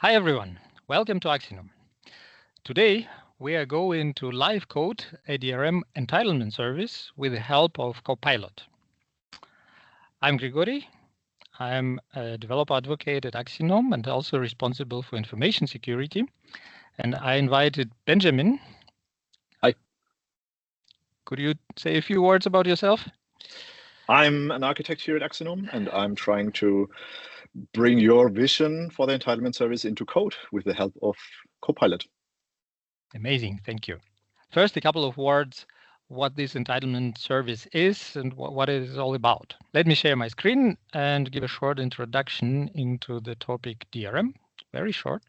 Hi everyone, welcome to Axinom. Today we are going to live code a DRM entitlement service with the help of Copilot. I'm Grigory. I'm a developer advocate at Axinom and also responsible for information security. And I invited Benjamin. Hi. Could you say a few words about yourself? I'm an architect here at Axinom, and I'm trying to bring your vision for the entitlement service into code with the help of Copilot. Amazing, thank you. First, a couple of words what this entitlement service is and what it is all about. Let me share my screen and give a short introduction into the topic DRM, very short.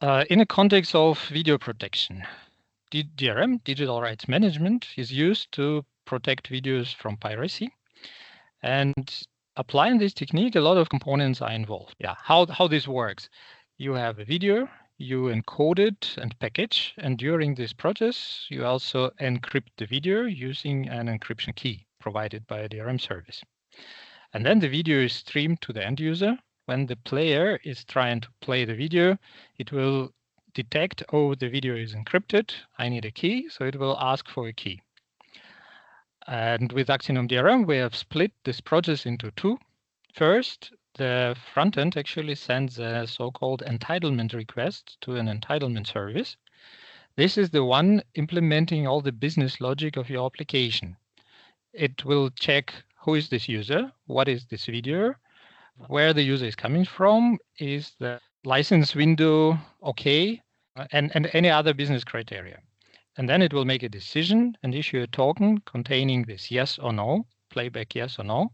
In a context of video protection, DRM, digital rights management, is used to protect videos from piracy. And applying this technique, a lot of components are involved. Yeah, how this works. You have a video, you encode it and package, and during this process, you also encrypt the video using an encryption key provided by a DRM service. And then the video is streamed to the end user. When the player is trying to play the video, it will detect, oh, the video is encrypted, I need a key, so it will ask for a key. And with Axinom DRM, we have split this process into two. First, the front end actually sends a so-called entitlement request to an entitlement service. This is the one implementing all the business logic of your application. It will check who is this user, what is this video, where the user is coming from, is the license window okay, and any other business criteria. And then it will make a decision and issue a token containing this yes or no, playback yes or no,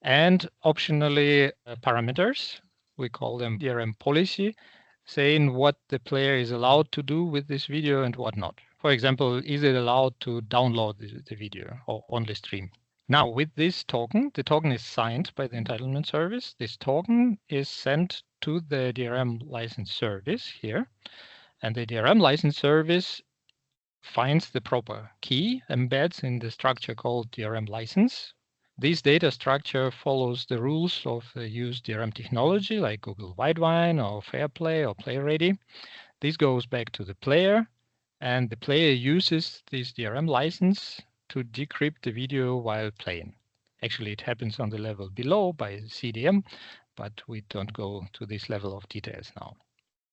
and optionally parameters. We call them DRM policy, saying what the player is allowed to do with this video and what not. For example, is it allowed to download the video or only stream? Now, with this token, the token is signed by the entitlement service. This token is sent to the DRM license service here, and the DRM license service finds the proper key, embeds in the structure called DRM license. This data structure follows the rules of the used DRM technology like Google Widewine or Fairplay or PlayReady. This goes back to the player, and the player uses this DRM license to decrypt the video while playing. Actually, it happens on the level below by CDM, but we don't go to this level of details now.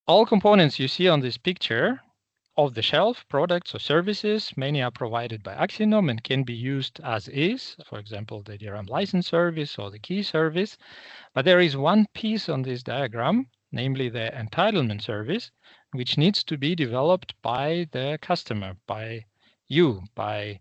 All components you see on this picture off-the-shelf products or services, many are provided by Axinom and can be used as is, for example, the DRM license service or the key service. But there is one piece on this diagram, namely the entitlement service, which needs to be developed by the customer, by you, by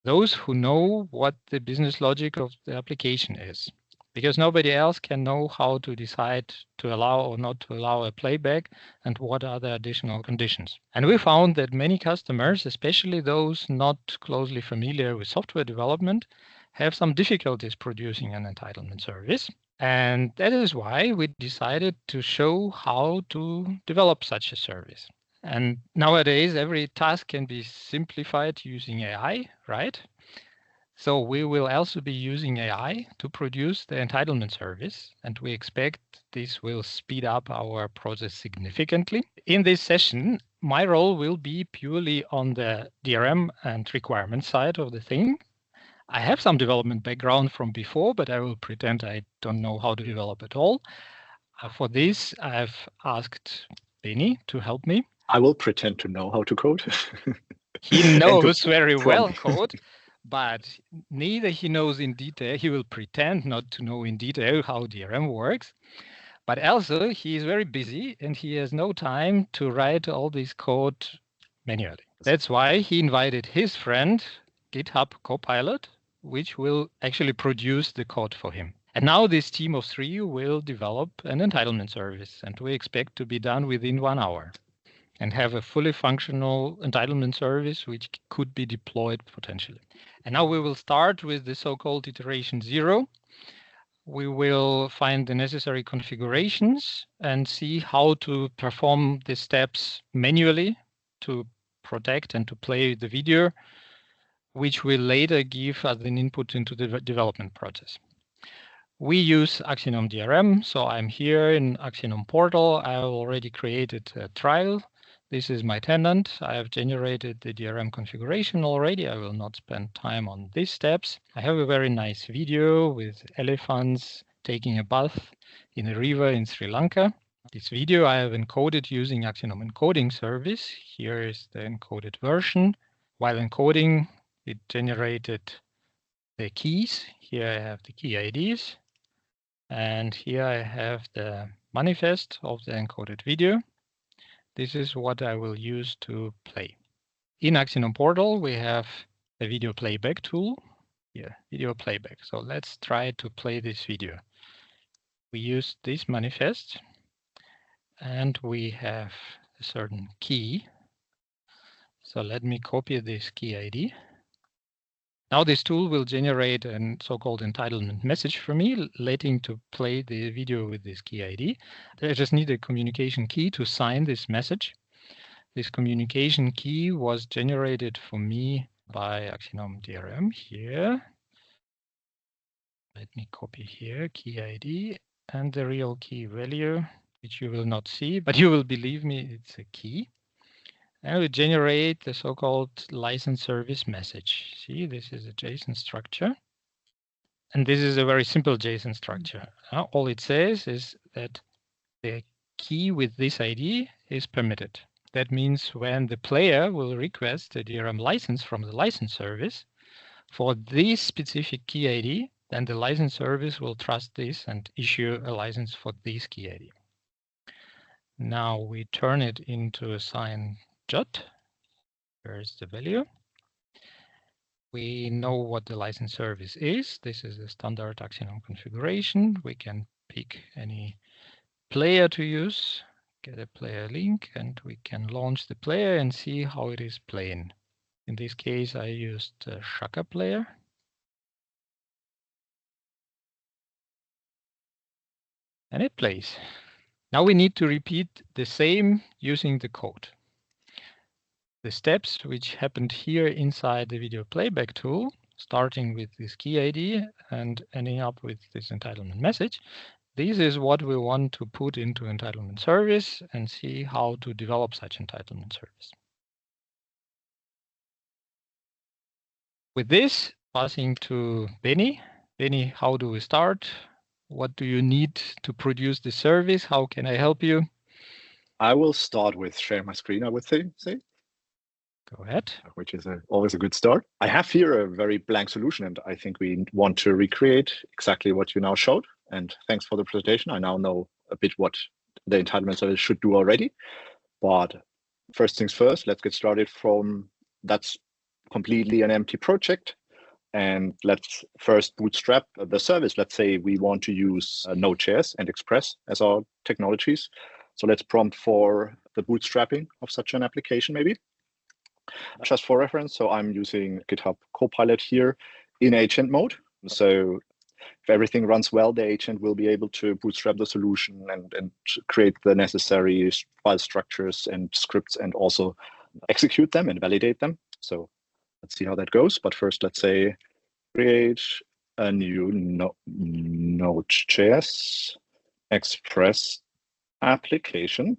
those who know what the business logic of the application is. Because nobody else can know how to decide to allow or not to allow a playback and what are the additional conditions. And we found that many customers, especially those not closely familiar with software development, have some difficulties producing an entitlement service. And that is why we decided to show how to develop such a service. And nowadays, every task can be simplified using AI, right? So we will also be using AI to produce the entitlement service, and we expect this will speed up our process significantly. In this session, my role will be purely on the DRM and requirement side of the thing. I have some development background from before, but I will pretend I don't know how to develop at all. For this, I've asked Benny to help me. I will pretend to know how to code. He knows very well code. But neither he knows in detail, he will pretend not to know in detail how DRM works. But also he is very busy and he has no time to write all this code manually. That's why he invited his friend, Github Copilot, which will actually produce the code for him. And now this team of three will develop an entitlement service, and we expect to be done within 1 hour and have a fully functional entitlement service which could be deployed potentially. And now we will start with the so-called iteration 0. We will find the necessary configurations and see how to perform the steps manually to protect and to play the video, which will later give as an input into the development process. We use Axinom DRM, so I'm here in Axinom portal. I already created a trial. This is my tenant. I have generated the DRM configuration already. I will not spend time on these steps. I have a very nice video with elephants taking a bath in a river in Sri Lanka. This video I have encoded using Axinom encoding service. Here is the encoded version. While encoding, it generated the keys. Here I have the key IDs. And here I have the manifest of the encoded video. This is what I will use to play. In Axinom portal, we have the video playback tool. Here, video playback. So let's try to play this video. We use this manifest, and we have a certain key. So let me copy this key ID. Now this tool will generate a so-called entitlement message for me, letting to play the video with this key ID. I just need a communication key to sign this message. This communication key was generated for me by Axinom DRM here. Let me copy here, key ID and the real key value, which you will not see, but you will believe me, it's a key. And we generate the so-called license service message. See, this is a JSON structure. And this is a very simple JSON structure. All it says is that the key with this ID is permitted. That means when the player will request a DRM license from the license service for this specific key ID, then the license service will trust this and issue a license for this key ID. Now we turn it into a sign JUT. Where's the value? We know what the license service is. This is the standard Axinom configuration. We can pick any player to use, get a player link, and we can launch the player and see how it is playing. In this case, I used Shaka player. And it plays. Now we need to repeat the same using the code. The steps which happened here inside the video playback tool, starting with this key ID and ending up with this entitlement message, this is what we want to put into entitlement service and see how to develop such entitlement service. With this, passing to Benny. Benny, how do we start? What do you need to produce the service? How can I help you? I will start with share my screen, I would say. Go ahead. Which is always a good start. I have here a very blank solution, and I think we want to recreate exactly what you now showed. And thanks for the presentation. I now know a bit what the entitlement service should do already. But first things first, let's get started from that's completely an empty project. And let's first bootstrap the service. Let's say we want to use Node.js and Express as our technologies. So let's prompt for the bootstrapping of such an application, maybe. Just for reference, so I'm using Github Copilot here in agent mode. So if everything runs well, the agent will be able to bootstrap the solution and create the necessary file structures and scripts and also execute them and validate them. So let's see how that goes. But first, let's say create a new Node.js Express application.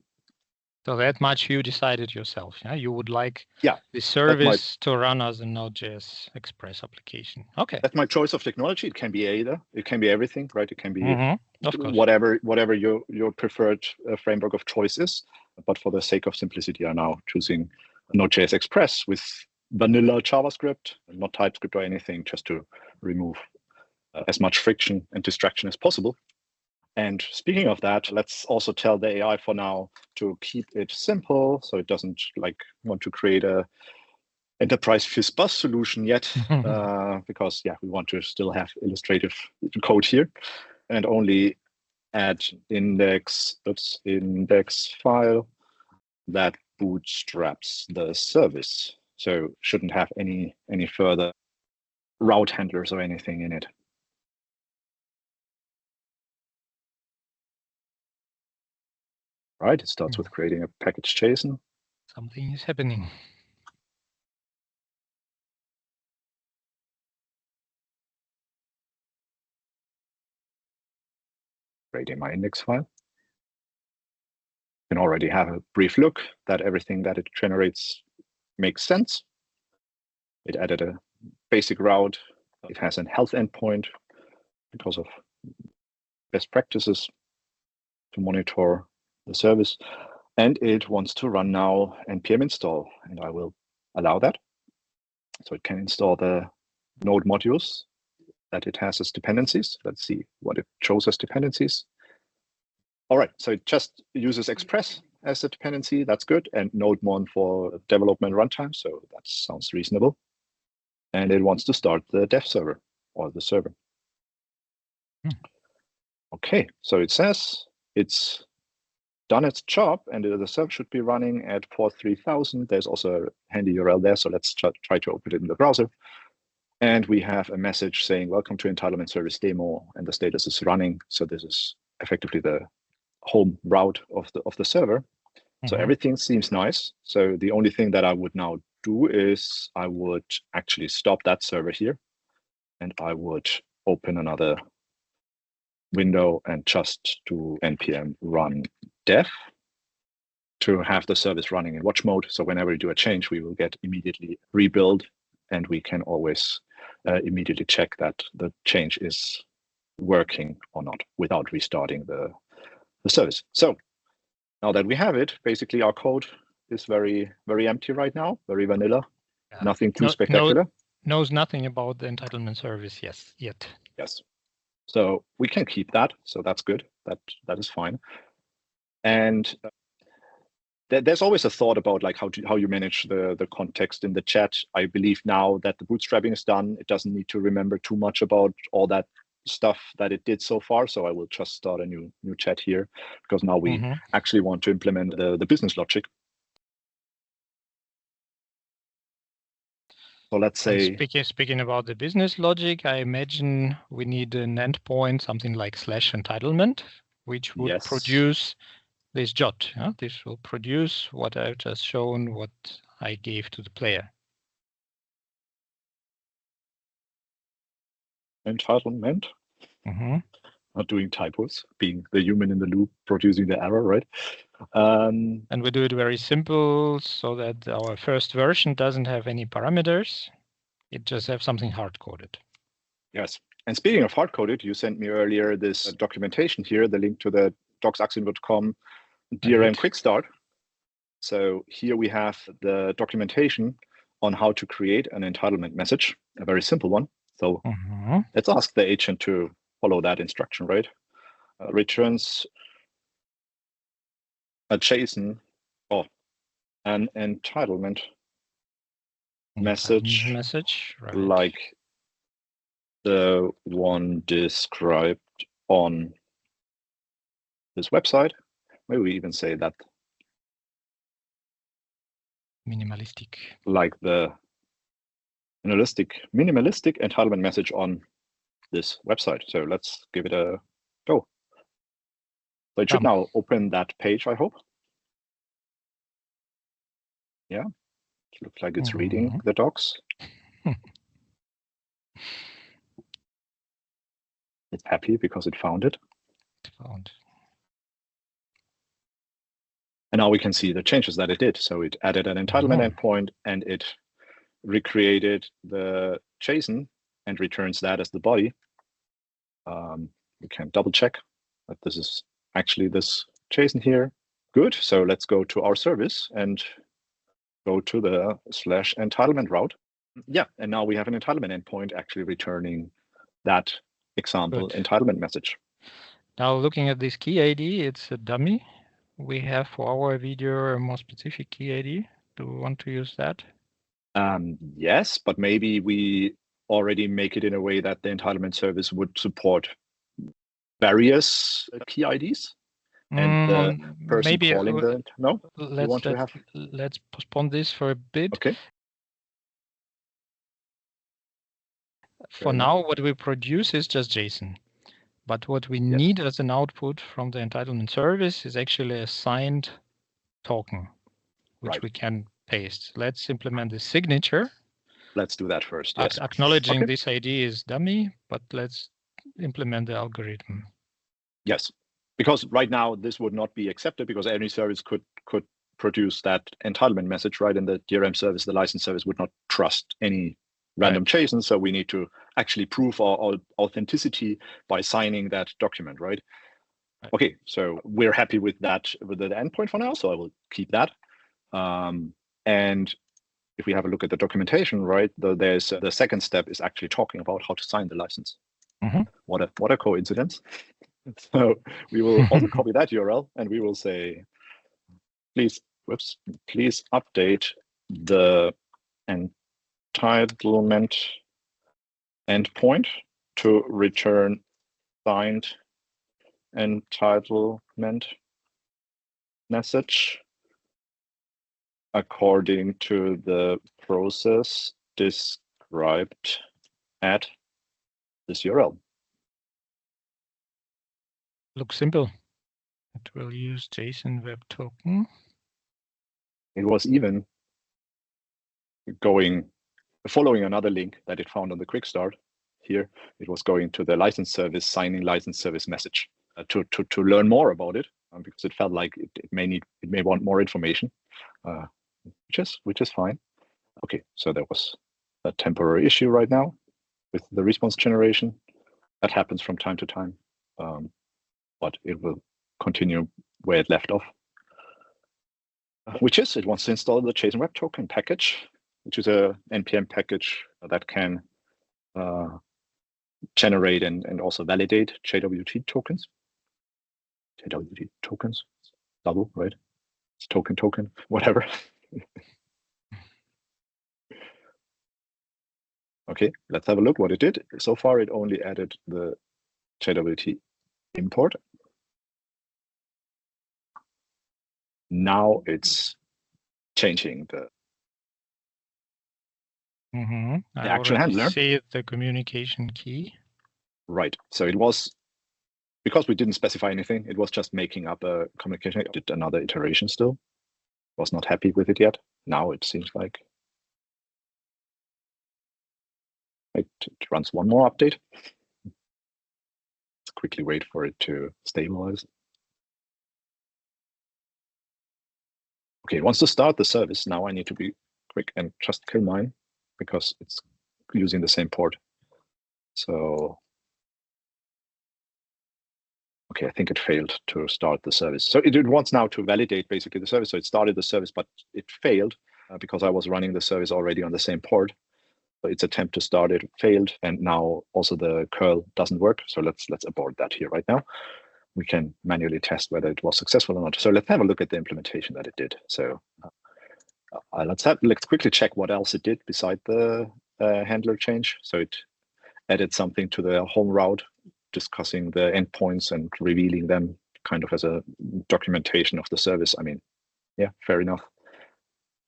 So that much you decided yourself, yeah? You would like the service to run as a Node.js Express application. Okay. That's my choice of technology. It can be either. It can be everything, right? It can be of course. whatever your preferred framework of choice is. But for the sake of simplicity, I'm now choosing Node.js Express with vanilla JavaScript, not TypeScript or anything, just to remove as much friction and distraction as possible. And speaking of that, let's also tell the AI for now to keep it simple, so it doesn't want to create a enterprise FizzBuzz solution yet, because we want to still have illustrative code here, and only add index file that bootstraps the service. So shouldn't have any further route handlers or anything in it. Right, it starts with creating a package JSON. Something is happening. creating my index file. You can already have a brief look that everything that it generates makes sense. It added a basic route. It has a health endpoint because of best practices to monitor the service. And it wants to run now npm install, and I will allow that. So it can install the node modules that it has as dependencies. Let's see what it shows as dependencies. All right, so it just uses Express as a dependency. That's good. And Node.mon for development runtime. So that sounds reasonable. And it wants to start the dev server or the server. Okay, so it says it's done its job, and the server should be running at port 3000. There's also a handy URL there. So let's try to open it in the browser. And we have a message saying, welcome to Entitlement Service demo, and the status is running. So this is effectively the home route of the server. So everything seems nice. So the only thing that I would now do is I would actually stop that server here, and I would open another window and just do npm run dev to have the service running in watch mode. So whenever we do a change, we will get immediately rebuild, and we can always immediately check that the change is working or not without restarting the service. So now that we have it, basically our code is very, very empty right now, very vanilla, nothing too spectacular. Knows nothing about the entitlement service yet. Yes. So we can keep that. So that's good. That is fine. And there's always a thought about like how you manage the context in the chat. I believe now that the bootstrapping is done, it doesn't need to remember too much about all that stuff that it did so far. So I will just start a new chat here, because now we actually want to implement the business logic. So let's say, speaking about the business logic, I imagine we need an endpoint, something like /entitlement, which would produce this JOT. This will produce what I've just shown, what I gave to the player. Entitlement. Not doing typos, being the human in the loop, producing the error, right? And we do it very simple so that our first version doesn't have any parameters. It just has something hard-coded. Yes. And speaking of hard-coded, you sent me earlier this documentation here, the link to the docs.axinom.com DRM quick start. So here we have the documentation on how to create an entitlement message, a very simple one. So let's ask the agent to follow that instruction, right? Returns a JSON or an entitlement message right, like the one described on this website. Maybe we even say that minimalistic, like the minimalistic entitlement message on this website. So let's give it a go. So it should now open that page, I hope. Yeah, it looks like it's reading the docs. It's happy because it found it. And now we can see the changes that it did. So it added an entitlement endpoint, and it recreated the JSON and returns that as the body. We can double check that this is actually this JSON here. Good. So let's go to our service and go to the /entitlement route. Yeah, and now we have an entitlement endpoint actually returning that example entitlement message. Now looking at this keyID, it's a dummy. We have for our video a more specific keyID. Do we want to use that? Yes, but maybe we already make it in a way that the entitlement service would support various keyIDs. And the person calling the let's postpone this for a bit. Okay. For now, what we produce is just JSON. But what we need as an output from the entitlement service is actually a signed token, which we can paste. Let's implement the signature. Let's do that first. Yes. Acknowledging this ID is dummy, but let's implement the algorithm. Yes. because right now this would not be accepted because any service could produce that entitlement message, right? And the DRM service, the license service, would not trust any random JSON. So we need to actually prove our authenticity by signing that document, right? Okay, so we're happy with that, with the endpoint for now. So I will keep that. And if we have a look at the documentation, right, there's the second step is actually talking about how to sign the license. What a coincidence. So we will also copy that URL and we will say, please update the entitlement endpoint to return signed entitlement message according to the process described at this URL. Looks simple. It will use JSON Web Token. It was even following another link that it found on the quick start here. It was going to the license service, signing license service message to learn more about it, because it felt like it may want more information, which is fine. Okay, so there was a temporary issue right now with the response generation. That happens from time to time, but it will continue where it left off. Which is, it wants to install the JSON Web Token package, which is a NPM package that can generate and also validate JWT tokens. JWT tokens, double, right? It's token, whatever. Okay, let's have a look what it did. So far, it only added the JWT import. Now it's changing the actual handler. See the communication key. Right. So it was, because we didn't specify anything, it was just making up a communication. It did another iteration still. Was not happy with it yet. Now it seems like it runs one more update. Let's quickly wait for it to stabilize. Okay, it wants to start the service. Now I need to be quick and just kill mine because it's using the same port. So, okay, I think it failed to start the service. So it wants now to validate basically the service. So it started the service, but it failed because I was running the service already on the same port. So its attempt to start it failed, and now also the curl doesn't work. So let's abort that here right now. We can manually test whether it was successful or not. So let's have a look at the implementation that it did. So let's quickly check what else it did beside the handler change. So it added something to the home route, discussing the endpoints and revealing them kind of as a documentation of the service. I mean, yeah, fair enough.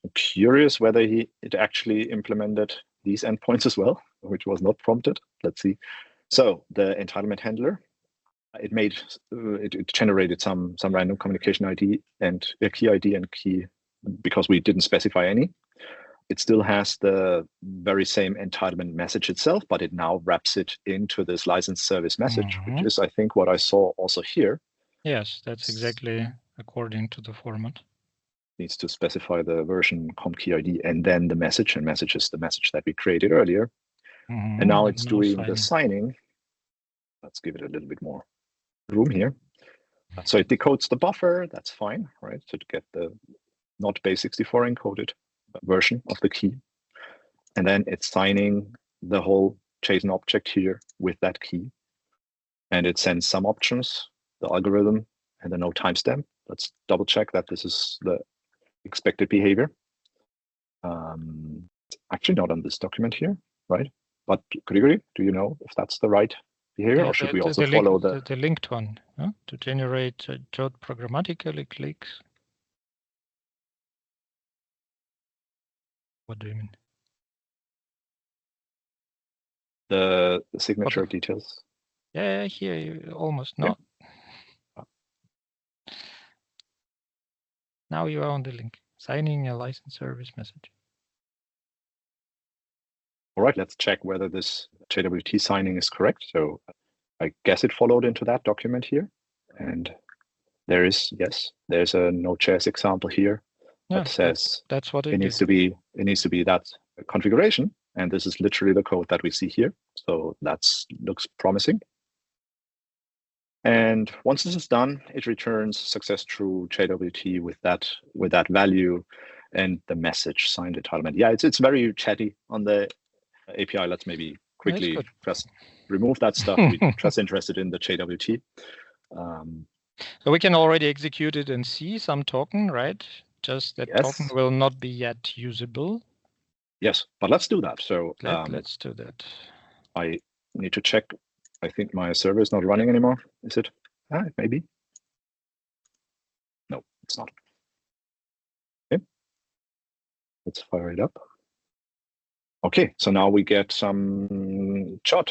I'm curious whether it actually implemented these endpoints as well, which was not prompted. Let's see. So the entitlement handler, it generated some random communication ID and a key ID and key, because we didn't specify any. It still has the very same entitlement message itself, but it now wraps it into this license service message, which is, I think, what I saw also here. Yes, that's exactly according to the format. Needs to specify the version keyID and then the message, and message is the message that we created earlier. And now it's doing the signing. Let's give it a little bit more room here. So it decodes the buffer. That's fine, right? So to get the not base64 encoded version of the key. And then it's signing the whole JSON object here with that key. And it sends some options, the algorithm, and the no timestamp. Let's double check that this is the expected behavior. It's actually not on this document here, right? But Grigory, do you know if that's the right behavior, or should we also follow the linked one to generate jot programmatically clicks? What do you mean? The signature details. Yeah, here you almost not. Yeah. Now you are on the link, signing a license service message. All right, let's check whether this JWT signing is correct. So I guess it followed into that document here. And there is, yes, there's a Node.js example here that says that's what it needs to be that configuration. And this is literally the code that we see here. So that looks promising. And once this is done, it returns success true JWT with that value and the message signed entitlement. Yeah, it's very chatty on the API. Let's maybe quickly just remove that stuff. We're just interested in the JWT. So we can already execute it and see some token, right? Just that token will not be yet usable. Yes, but let's do that. So let's do that. I need to check. I think my server is not running anymore. Is it? Maybe. No, it's not. Okay. Let's fire it up. Okay, so now we get some JOT.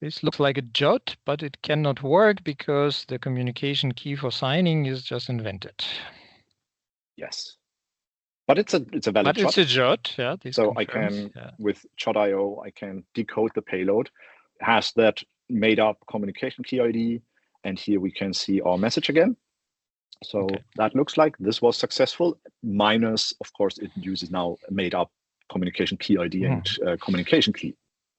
This looks like a JOT, but it cannot work because the communication key for signing is just invented. Yes, but it's a valid JOT. It's a JOT, yeah. So I can, with JOT.io, I can decode the payload. It has that made up communication key ID, and here we can see our message again. So that looks like this was successful, minus, of course, it uses now a made up communication key ID and communication key.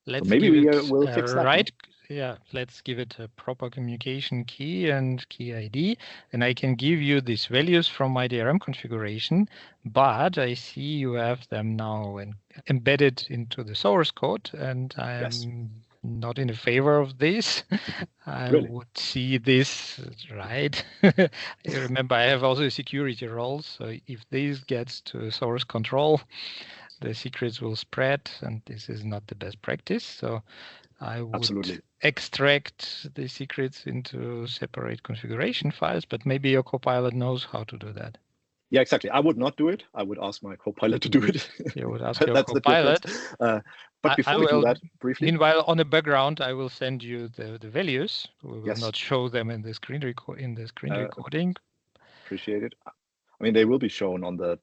Let's so maybe we will fix that. Right. Yeah, let's give it a proper communication key and key ID. And I can give you these values from my DRM configuration, but I see you have them now embedded into the source code, and I'm not in favor of this. I would see this, right? Remember, I have also security roles. So if this gets to source control, the secrets will spread, and this is not the best practice. So I would extract the secrets into separate configuration files, but maybe your Copilot knows how to do that. Yeah, exactly. I would not do it. I would ask my Copilot to do it. You would ask your Copilot. But before we do that, briefly. Meanwhile, on the background, I will send you the values. We will not show them in the screen recording. Appreciate it. I mean, they will be shown on the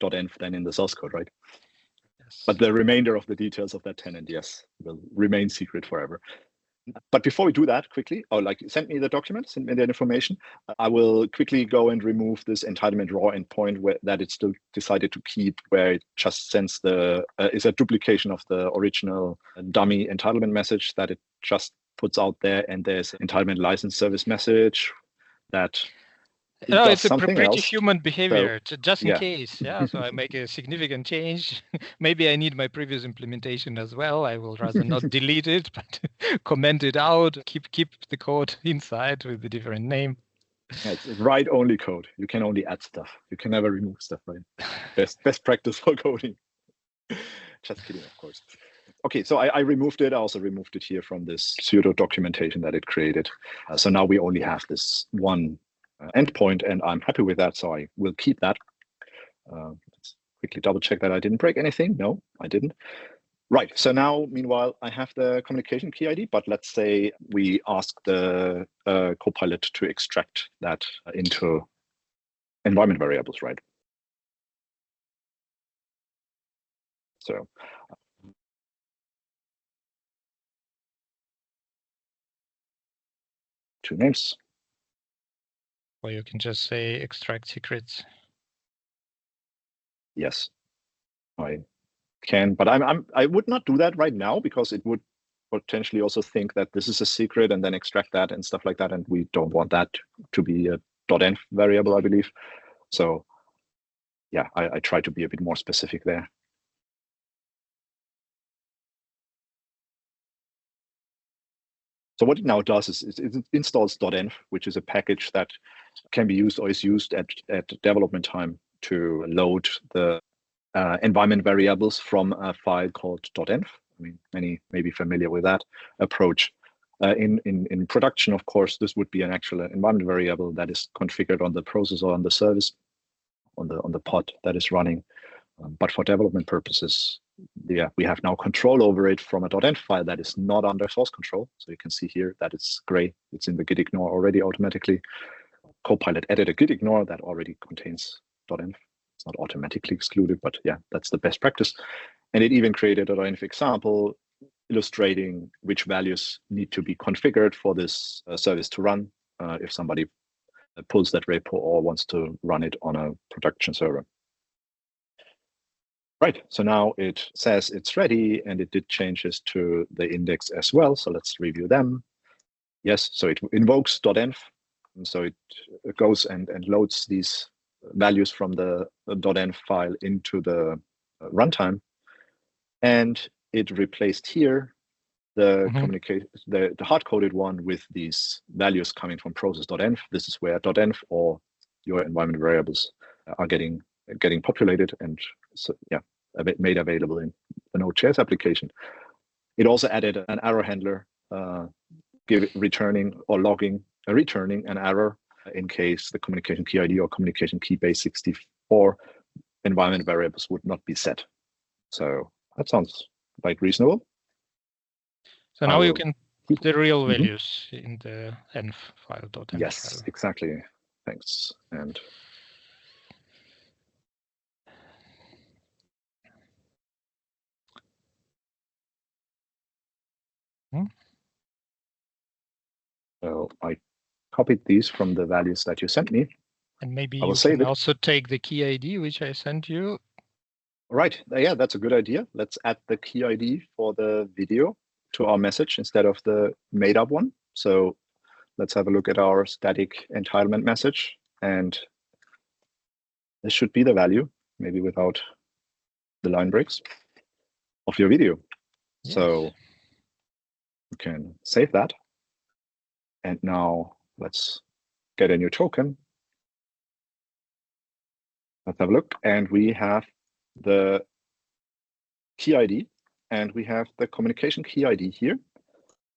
.env then in the source code, right? Yes. But the remainder of the details of that tenant, yes, will remain secret forever. But before we do that, quickly, send me the document, send me the information. I will quickly go and remove this entitlement raw endpoint that it's still decided to keep, where it just sends is a duplication of the original dummy entitlement message that it just puts out there, and there's entitlement license service message that. It's a pretty human behavior, so, just in case. Yeah, so I make a significant change. Maybe I need my previous implementation as well. I will rather not delete it, but comment it out. Keep the code inside with a different name. Yeah, it's write-only code. You can only add stuff. You can never remove stuff, right? Best practice for coding. Just kidding, of course. Okay, so I removed it. I also removed it here from this pseudo documentation that it created. So now we only have this one endpoint, and I'm happy with that, so I will keep that. Let's quickly double check that I didn't break anything. No, I didn't. Right, so now, meanwhile, I have the communication key ID, but let's say we ask the Copilot to extract that into environment variables, right? So two names. Or you can just say extract secrets. Yes, I can, but I would not do that right now, because it would potentially also think that this is a secret and then extract that and stuff like that, and we don't want that to be a .env variable, I believe. So yeah, I try to be a bit more specific there. So what it now does is it installs .env, which is a package that can be used or is used at development time to load the environment variables from a file called .env. I mean, many may be familiar with that approach. In production, of course, this would be an actual environment variable that is configured on the processor, on the service, on the pod that is running. But for development purposes, yeah, we have now control over it from a .env file that is not under source control. So you can see here that it's gray. It's in the git ignore already automatically. Copilot added a git ignore that already contains .env. It's not automatically excluded, but yeah, that's the best practice. And it even created a .env example illustrating which values need to be configured for this service to run. If somebody pulls that repo or wants to run it on a production server. Right, so now it says it's ready, and it did changes to the index as well. So let's review them. Yes, so it invokes .env, and so it goes and loads these values from the .env file into the runtime, and it replaced here the the hard-coded one with these values coming from process.env. This is where .env or your environment variables are getting populated and so yeah, made available in the Node.js application. It also added an error handler, returning an error in case the communication keyID or communication key base 64 environment variables would not be set. So that sounds like reasonable. So now you can put the real values in the env file. Yes, file. Exactly. Thanks. And so I copied these from the values that you sent me. And maybe you can also take the keyID, which I sent you. Right. Yeah, that's a good idea. Let's add the keyID for the video to our message instead of the made up one. So let's have a look at our static entitlement message. And this should be the value, maybe without the line breaks, of your video. Yes. So you can save that. And now let's get a new token. Let's have a look. And we have the keyID and we have the communication keyID here.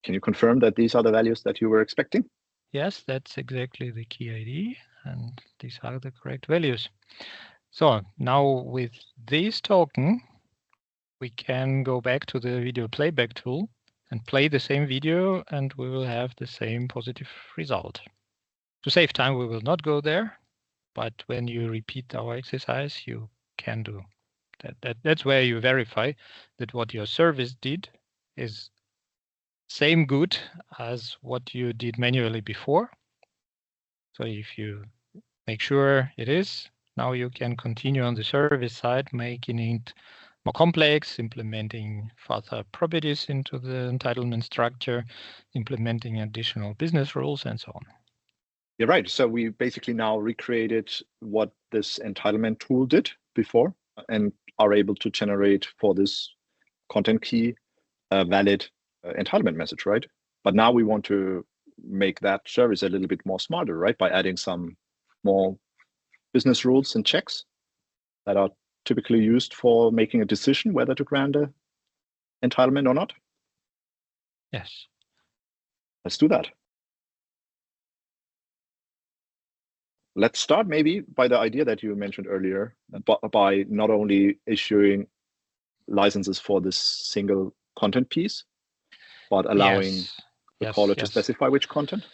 Can you confirm that these are the values that you were expecting? Yes, that's exactly the keyID, and these are the correct values. So now with this token, we can go back to the video playback tool and play the same video, and we will have the same positive result. To save time, we will not go there, but when you repeat our exercise, you can do that. That's where you verify that what your service did is same good as what you did manually before. So if you make sure it is, now you can continue on the service side, making it more complex, implementing further properties into the entitlement structure, implementing additional business rules, and so on. You're right. So we basically now recreated what this entitlement tool did before and are able to generate for this content key a valid entitlement message, right? But now we want to make that service a little bit more smarter, right? By adding some more business rules and checks that are typically used for making a decision whether to grant an entitlement or not. Yes. Let's do that. Let's start maybe by the idea that you mentioned earlier, by not only issuing licenses for this single content piece, but allowing the caller to specify which content?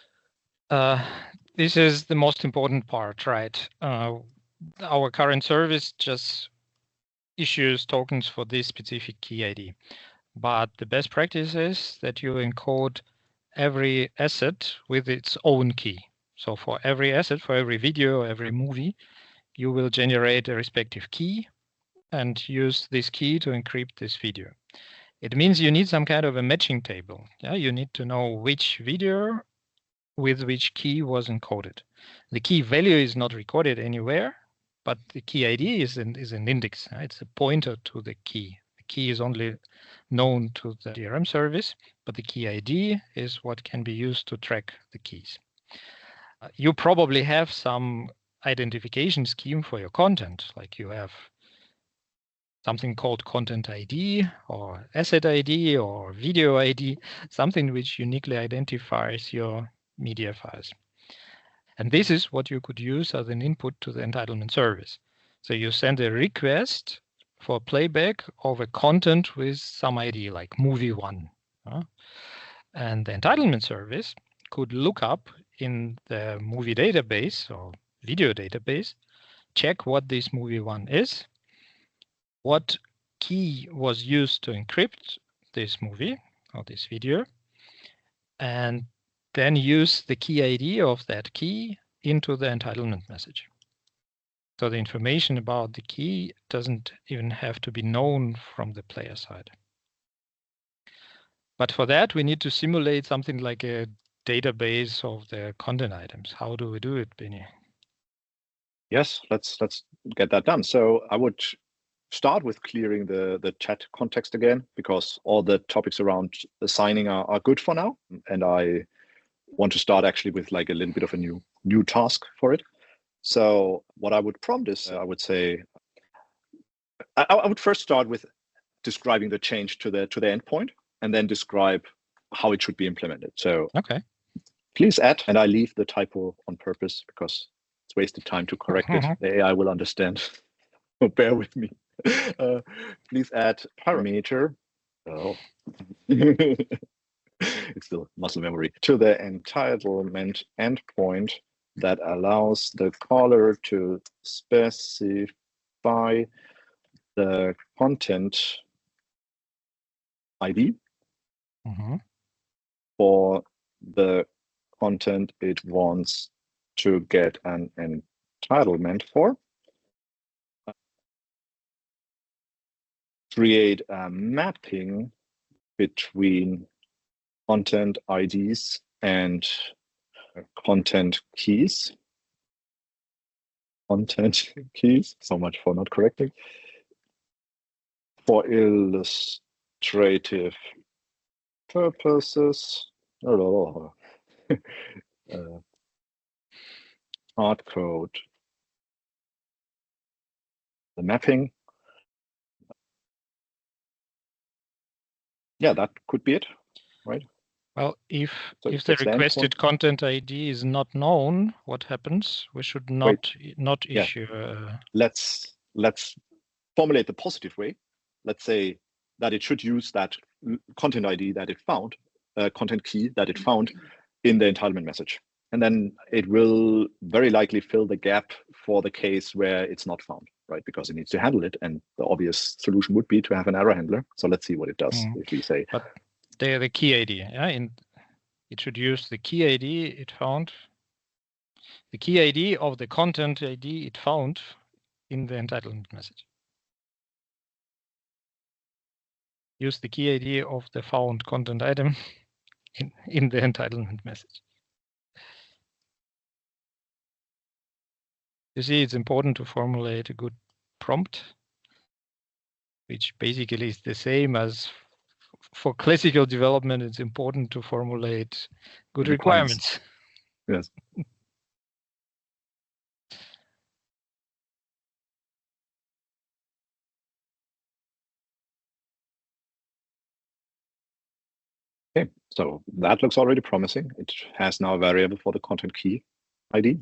This is the most important part, right? Our current service just issues tokens for this specific keyID. But the best practice is that you encode every asset with its own key. So for every asset, for every video, every movie, you will generate a respective key and use this key to encrypt this video. It means you need some kind of a matching table. Yeah, you need to know which video with which key was encoded. The key value is not recorded anywhere, but the keyID is an index. It's a pointer to the key. The key is only known to the DRM service, but the keyID is what can be used to track the keys. You probably have some identification scheme for your content, like you have something called contentID or asset ID or video ID, something which uniquely identifies your media files. And this is what you could use as an input to the entitlement service. So you send a request for playback of a content with some ID like movie1. And the entitlement service could look up in the movie database or video database, check what this movie1 is, what key was used to encrypt this movie or this video, and then use the keyID of that key into the entitlement message. So the information about the key doesn't even have to be known from the player side. But for that, we need to simulate something like a database of the content items. How do we do it, Benny? Yes, let's get that done. So I would start with clearing the chat context again, because all the topics around assigning are good for now. And I want to start actually with like a little bit of a new task for it. So what I would prompt is, I would say, I would first start with describing the change to the endpoint, and then describe how it should be implemented. So okay, please add, and I leave the typo on purpose because it's wasted time to correct it. The AI will understand. So bear with me. Please add parameter. Oh. It's still muscle memory, to the entitlement endpoint that allows the caller to specify the content ID for the content it wants to get an entitlement for. Create a mapping between content IDs and content keys. Content keys, so much for not correcting. For illustrative purposes, hard code the mapping. Yeah, that could be it, right? Well, if the requested content ID is not known, what happens? We should not issue. Let's formulate the positive way. Let's say that it should use that content ID that it found, content key that it found in the entitlement message. And then it will very likely fill the gap for the case where it's not found, right? Because it needs to handle it. And the obvious solution would be to have an error handler. So let's see what it does if we say. But the keyID, yeah, it should use the keyID it found, the keyID of the content ID it found in the entitlement message. Use the keyID of the found content item in the entitlement message. You see, it's important to formulate a good prompt, which basically is the same as for classical development. It's important to formulate good requirements. Yes. Okay, so that looks already promising. It has now a variable for the content key ID.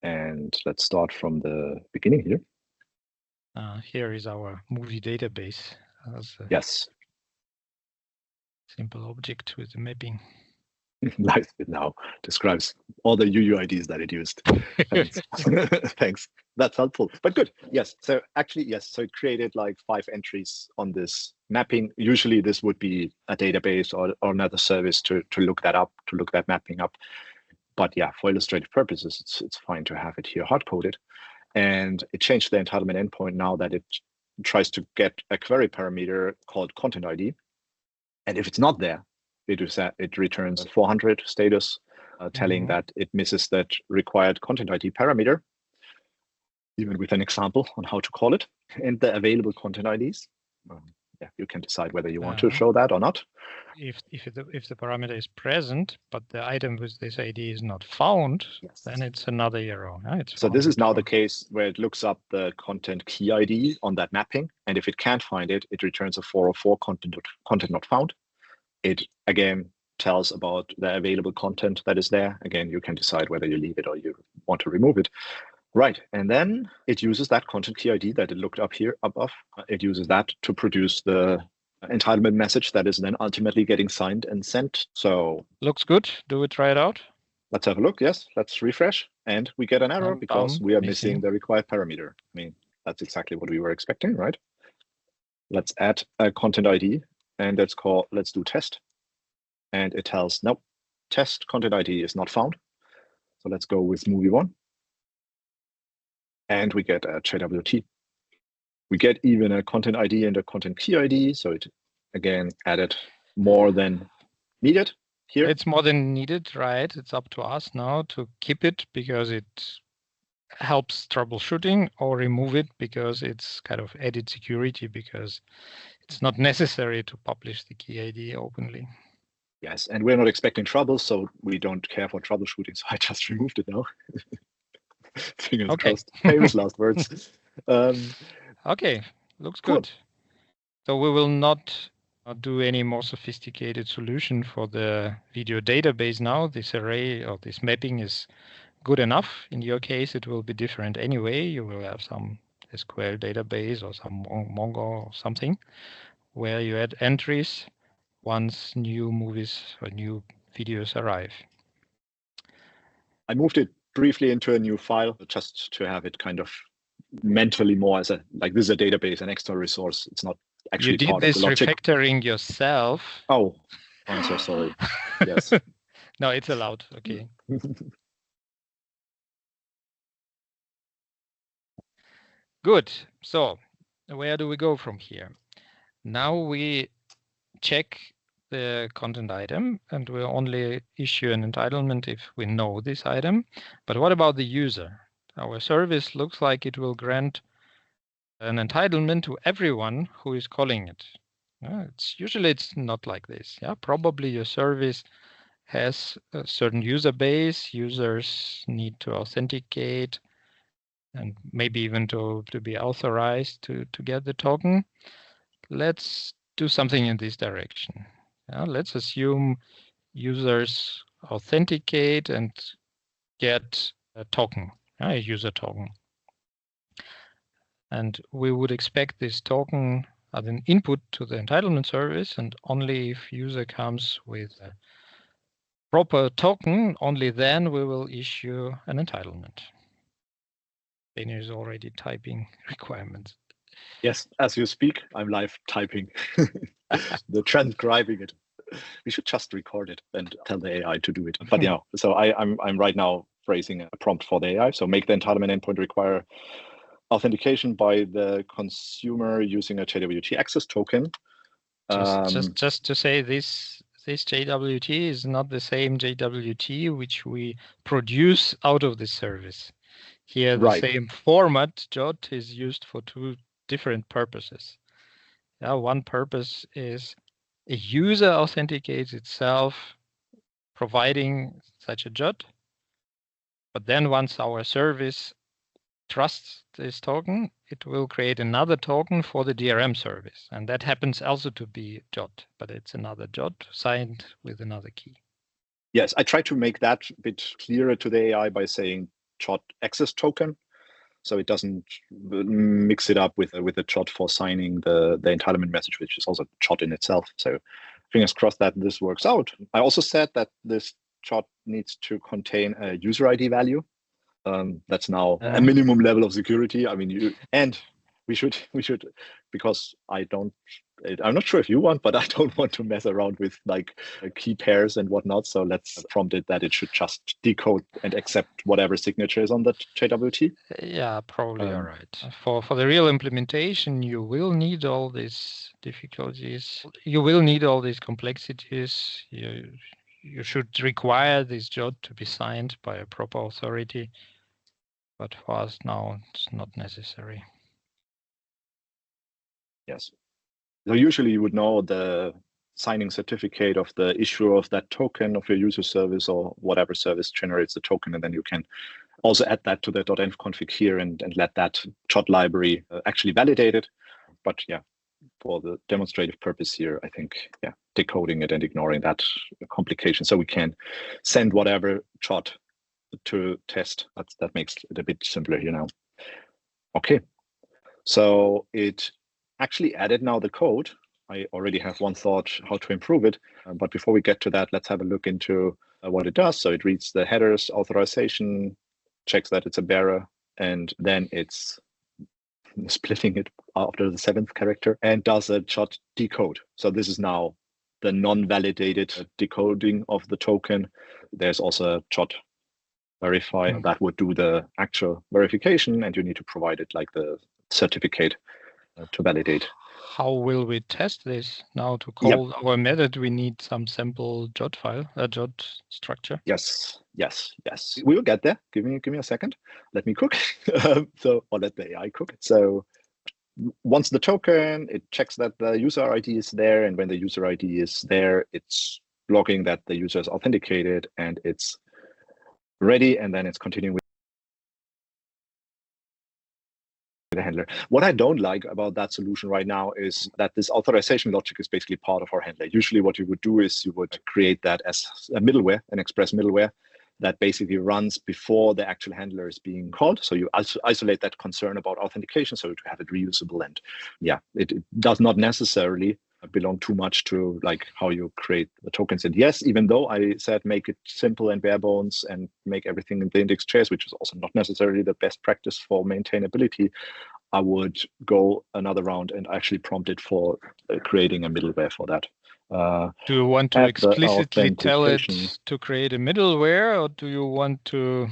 And let's start from the beginning here. Here is our movie database. Yes. Simple object with the mapping. Nice. It now describes all the UUIDs that it used. Thanks. That's helpful. But good. Yes. So actually, yes. So it created like 5 entries on this mapping. Usually this would be a database or another service to look that up, to look that mapping up. But yeah, for illustrative purposes, it's fine to have it here hard-coded. And it changed the entitlement endpoint now that it tries to get a query parameter called content ID. And if it's not there, it returns 400 status, telling that it misses that required content ID parameter, even with an example on how to call it, and the available content IDs. Yeah, you can decide whether you want to show that or not. If the parameter is present, but the item with this ID is not found, then it's another error. Right? So this is now the case where it looks up the content key ID on that mapping, and if it can't find it, it returns a 404 content not found. It again tells about the available content that is there. Again, you can decide whether you leave it or you want to remove it. Right, and then it uses that content key ID that it looked up here above. It uses that to produce the entitlement message that is then ultimately getting signed and sent. So looks good. Do we try it out? Let's have a look. Yes, let's refresh, and we get an error because we are missing the required parameter. I mean, that's exactly what we were expecting, right? Let's add a content ID, and let's do test. and it tells, nope, test content ID is not found. So let's go with movie 1. And we get a JWT. We get even a content ID and a content keyID. So it, again, added more than needed here. It's more than needed, right? It's up to us now to keep it because it helps troubleshooting, or remove it because it's kind of added security, because it's not necessary to publish the keyID openly. Yes, and we're not expecting trouble, so we don't care for troubleshooting. So I just removed it now. Fingers crossed. Famous last words. Okay, looks cool. good. So we will not do any more sophisticated solution for the video database now. This array or this mapping is good enough. In your case, it will be different anyway. You will have some SQL database or some Mongo or something where you add entries once new movies or new videos arrive. I moved it briefly into a new file just to have it kind of mentally more as a, like, this is a database, an external resource. It's not actually you did part this of the logic. refactoring yourself. Oh, I'm so sorry. Yes. No, it's allowed. Okay. Good. So where do we go from here? Now we check the content item, and we'll only issue an entitlement if we know this item. But what about the user? Our service looks like it will grant an entitlement to everyone who is calling it. Usually it's not like this. Yeah, probably your service has a certain user base. Users need to authenticate and maybe even to be authorized to get the token. Let's do something in this direction. Let's assume users authenticate and get a token, a user token. And we would expect this token as an input to the entitlement service, and only if user comes with a proper token, only then we will issue an entitlement. Ben is already typing requirements. Yes, as you speak, I'm live typing the transcribing it. We should just record it and tell the AI to do it. But yeah, so I'm right now phrasing a prompt for the AI. So make the entitlement endpoint require authentication by the consumer using a JWT access token. Just to say, this JWT is not the same JWT which we produce out of the service. Here, the same format JOT is used for two different purposes. One purpose is a user authenticates itself, providing such a JOT. But then once our service trusts this token, it will create another token for the DRM service. And that happens also to be JOT, but it's another JOT signed with another key. Yes, I try to make that a bit clearer to the AI by saying JOT access token, so it doesn't mix it up with a JOT for signing the entitlement message, which is also JOT in itself. So fingers crossed that this works out. I also said that this JOT needs to contain a userID value. That's now a minimum level of security. I mean, we should, because I'm not sure if you want, but I don't want to mess around with like key pairs and whatnot. So let's prompt it that it should just decode and accept whatever signature is on the JWT. Yeah, probably all right. For the real implementation, you will need all these difficulties. You will need all these complexities. You should require this JOT to be signed by a proper authority. But for us now, it's not necessary. Yes. So usually you would know the signing certificate of the issuer of that token of your user service or whatever service generates the token. And then you can also add that to the .env config here and let that JOT library actually validate it. But yeah, for the demonstrative purpose here, I think, yeah, decoding it and ignoring that complication. So we can send whatever JOT to test. That makes it a bit simpler here now. Okay, so it actually added now the code. I already have one thought how to improve it, but before we get to that, let's have a look into what it does. So it reads the headers authorization, checks that it's a bearer, and then it's splitting it after the 7th character and does a JOT decode. So this is now the non-validated decoding of the token. There's also a JOT verify that would do the actual verification, and you need to provide it like the certificate to validate. How will we test this? Now to call our method, we need some sample JOT file, a JOT structure. Yes. We will get there. Give me a second. Let me cook. Or let the AI cook. So once the token, it checks that the user ID is there, and when the user ID is there, it's logging that the user is authenticated and it's ready, and then it's continuing with the handler. What I don't like about that solution right now is that this authorization logic is basically part of our handler. Usually what you would do is you would create that as a middleware, an Express middleware that basically runs before the actual handler is being called. So you isolate that concern about authentication so to have it reusable. And yeah, it does not necessarily belong too much to like how you create the tokens. And yes, even though I said make it simple and bare bones and make everything in the index.js, which is also not necessarily the best practice for maintainability, I would go another round and actually prompt it for creating a middleware for that. Do you want to explicitly tell it to create a middleware, or do you want to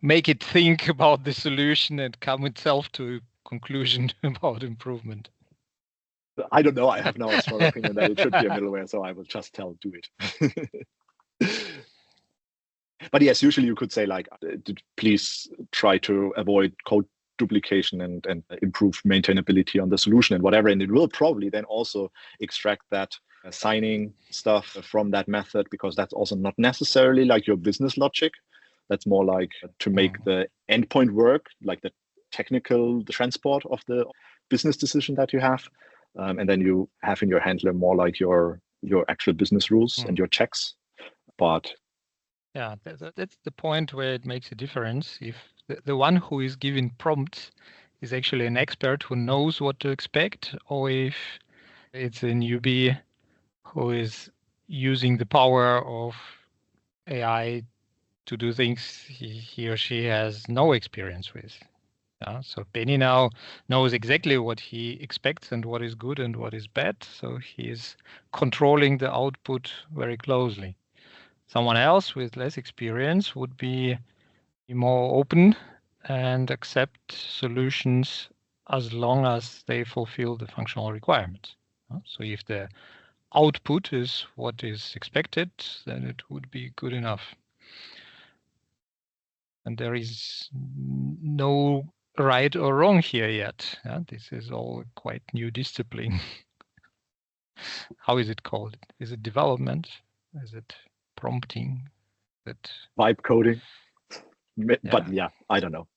make it think about the solution and come itself to a conclusion about improvement? I don't know. I have no strong opinion that it should be a middleware, so I will just tell do it. But yes, usually you could say like, please try to avoid code duplication and improve maintainability on the solution and whatever. And it will probably then also extract that signing stuff from that method, because that's also not necessarily like your business logic. That's more like to make the endpoint work, like the technical transport of the business decision that you have. And then you have in your handler more like your actual business rules and your checks. But yeah, that's the point where it makes a difference. If the one who is giving prompts is actually an expert who knows what to expect, or if it's a newbie who is using the power of AI to do things he or she has no experience with. So Benny now knows exactly what he expects and what is good and what is bad. So he is controlling the output very closely. Someone else with less experience would be more open and accept solutions as long as they fulfill the functional requirements. So if the output is what is expected, then it would be good enough. And there is no right or wrong here yet. This is all quite new discipline. How is it called? Is it development? Is it prompting? Is it vibe coding? But yeah, I don't know.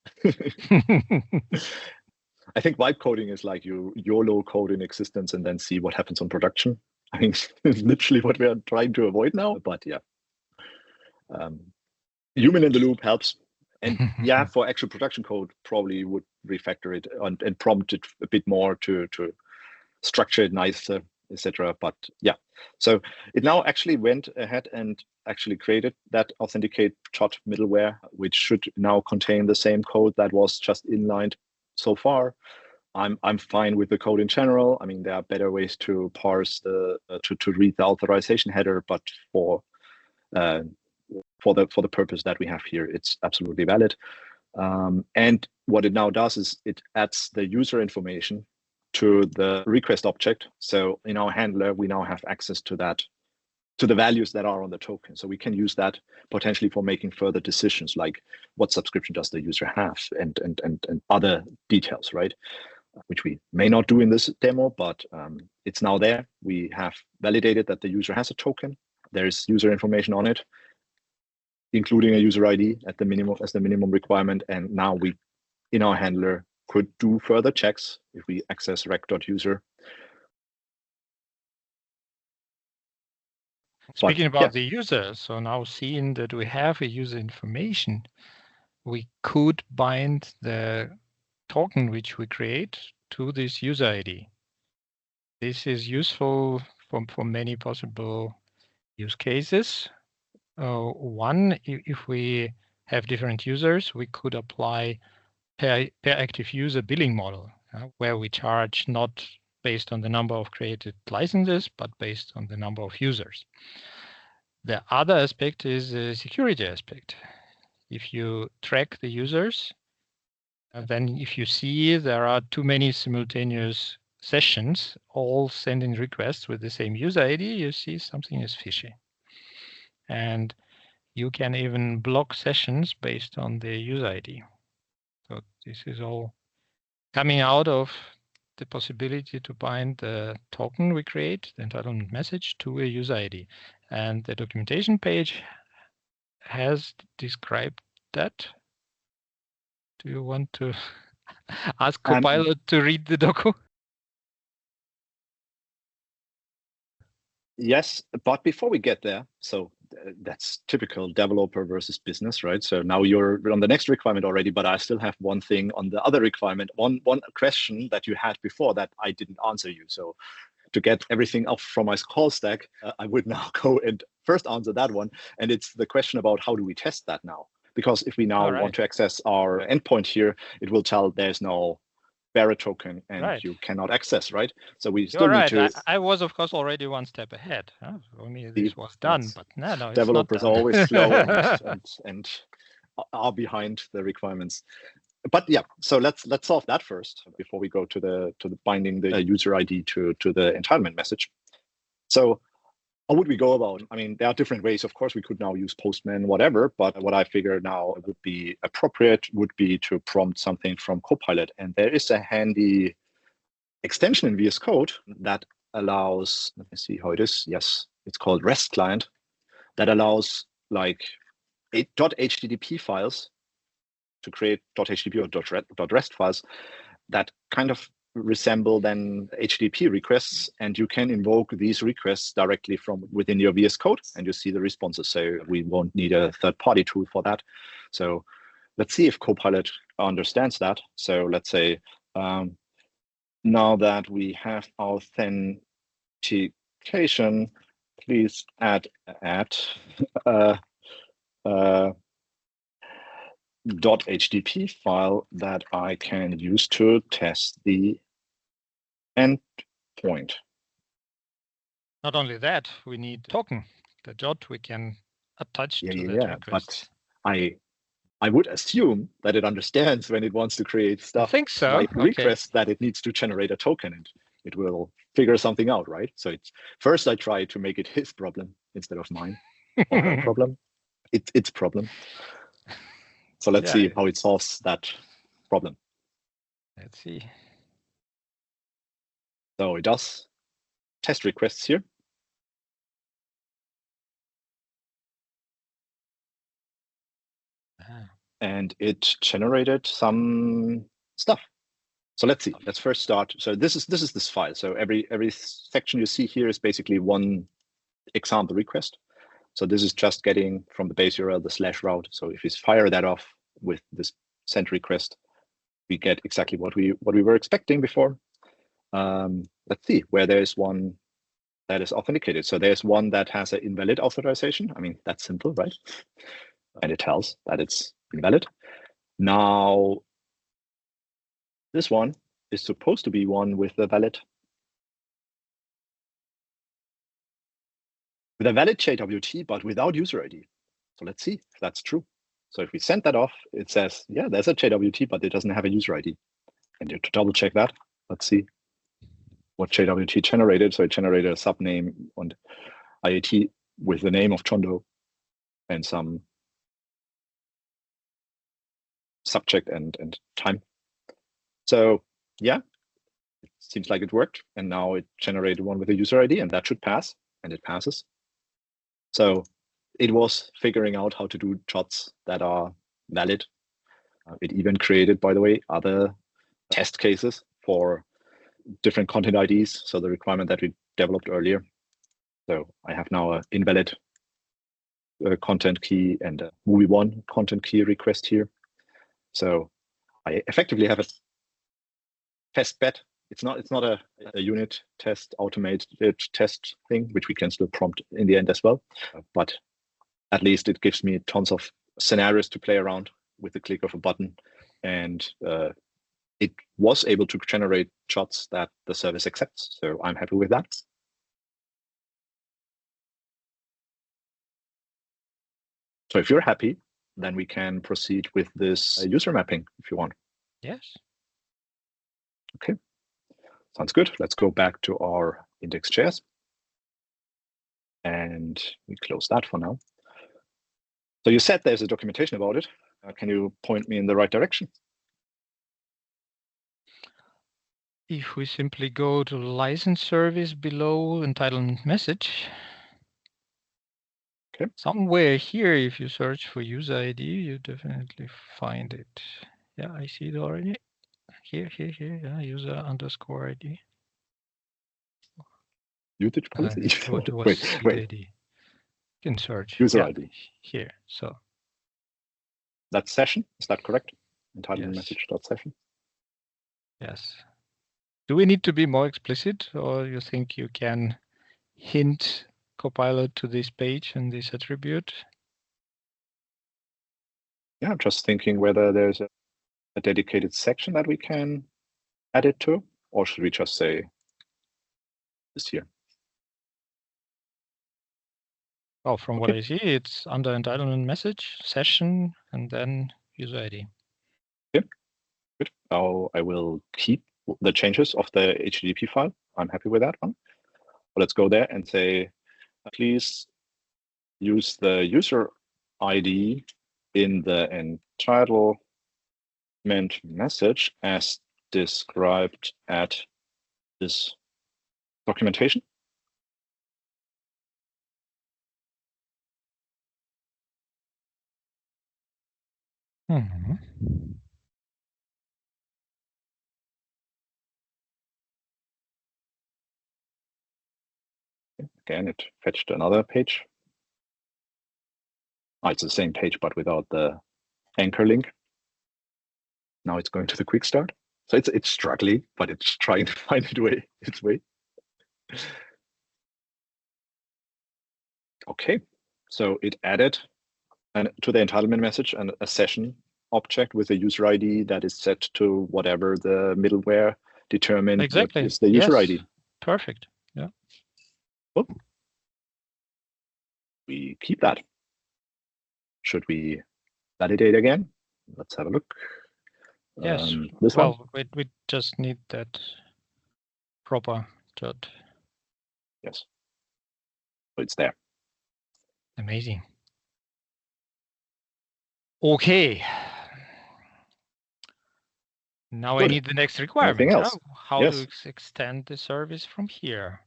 I think vibe coding is like you YOLO code in existence and then see what happens on production. I mean, it's literally what we are trying to avoid now. But yeah, human in the loop helps. And yeah, for actual production code, probably would refactor it and prompt it a bit more to structure it nicer, etc. But yeah, so it now actually went ahead and actually created that authenticate JOT middleware, which should now contain the same code that was just inlined so far. I'm fine with the code in general. I mean, there are better ways to parse the to read the authorization header, but for the purpose that we have here, it's absolutely valid. And what it now does is it adds the user information to the request object. So in our handler, we now have access to that, to the values that are on the token. So we can use that potentially for making further decisions, like what subscription does the user have and other details, right? Which we may not do in this demo, but it's now there. We have validated that the user has a token. There is user information on it, including a user ID at the minimum as the minimum requirement. And now we, in our handler, could do further checks if we access rec.user. Speaking about the user, so now seeing that we have a user information, we could bind the token which we create to this user ID. This is useful for many possible use cases. One, if we have different users, we could apply per active user billing model, where we charge not based on the number of created licenses, but based on the number of users. The other aspect is the security aspect. If you track the users, then if you see there are too many simultaneous sessions all sending requests with the same user ID, you see something is fishy. And you can even block sessions based on the user ID. So this is all coming out of the possibility to bind the token we create, the entitlement message, to a user ID. And the documentation page has described that. Do you want to ask Copilot to read the docu? Yes, but before we get there, so that's typical developer versus business, right? So now you're on the next requirement already, but I still have one thing on the other requirement, one question that you had before that I didn't answer you. So to get everything up from my call stack, I would now go and first answer that one. And it's the question about how do we test that now? Because if we now want to access our endpoint here, it will tell there's no bearer token and you cannot access, right? So we still need to. I was, of course, already one step ahead. For me, this was done, but no, developers it's not are always slow and are behind the requirements. But yeah, so let's solve that first before we go to the binding the user ID to the entitlement message. So how would we go about? I mean, there are different ways. Of course, we could now use Postman, whatever. But what I figure now would be appropriate would be to prompt something from Copilot. And there is a handy extension in VS Code that allows, let me see how it is. Yes, it's called REST Client, that allows like .http files to create .http or .rest files that kind of resemble then HTTP requests, and you can invoke these requests directly from within your VS Code, and you see the responses. So we won't need a third-party tool for that. So let's see if Copilot understands that. So let's say now that we have authentication, please add .http file that I can use to test the endpoint. Not only that, we need token, the JOT we can attach to that request. But I would assume that it understands when it wants to create stuff. I think so. Like requests that it needs to generate a token, and it will figure something out, right? So it's first I try to make it his problem instead of mine. Or her problem. Its problem. So let's see how it solves that problem. Let's see. So it does test requests here. And it generated some stuff. So let's see. Let's first start. So this is this file. So every section you see here is basically one example request. So this is just getting from the base URL the /route. So if we fire that off with this send request, we get exactly what we were expecting before. Let's see where there's one that is authenticated. So there's one that has an invalid authorization. I mean, that's simple, right? And it tells that it's invalid. Now, this one is supposed to be one with a valid JWT, but without user ID. So let's see if that's true. So if we send that off, it says, yeah, there's a JWT, but it doesn't have a user ID. And to double check that, let's see what JWT generated. So it generated a subname and IAT with the name of John Doe and some subject and time. So yeah, it seems like it worked. And now it generated one with a user ID, and that should pass, and it passes. So it was figuring out how to do JOTs that are valid. It even created, by the way, other test cases for different content IDs. So the requirement that we developed earlier. So I have now an invalid content key and a movie1 content key request here. So I effectively have a test bed. It's not a unit test, automated test thing, which we can still prompt in the end as well. But at least it gives me tons of scenarios to play around with the click of a button and it was able to generate shots that the service accepts. So I'm happy with that. So if you're happy, then we can proceed with this user mapping if you want. Yes. Okay, sounds good. Let's go back to our index.js. And we close that for now. So you said there's a documentation about it. Can you point me in the right direction? If we simply go to license service below entitlement message, okay, somewhere here, if you search for user ID, you definitely find it. Yeah, I see it already. Here, yeah, user underscore ID. Usage policy. It was wait. ID. You can search User ID here. So that's session. Is that correct? Entitlement yes. message.session. Yes. Do we need to be more explicit, or you think you can hint Copilot to this page and this attribute? Yeah, I'm just thinking whether there's a dedicated section that we can add it to, or should we just say this here? Well, from what I see, it's under entitlement message, session, and then user ID. Okay, good. Now I will keep the changes of the HTTP file. I'm happy with that one. But let's go there and say, please use the user ID in the entitlement message as described at this documentation. Mm-hmm. Again, it fetched another page. Oh, it's the same page, but without the anchor link. Now it's going to the quick start. So it's struggling, but it's trying to find its way. Okay, so it added to the entitlement message and a session object with a user ID that is set to whatever the middleware determined exactly. is the user ID. Perfect. Yeah. Oh. We keep that. Should we validate again? Let's have a look. Yes. This one. We just need that proper dot. Yes. So it's there. Amazing. Okay. Now Good. I need the next requirement. Anything else? How yes. to extend the service from here.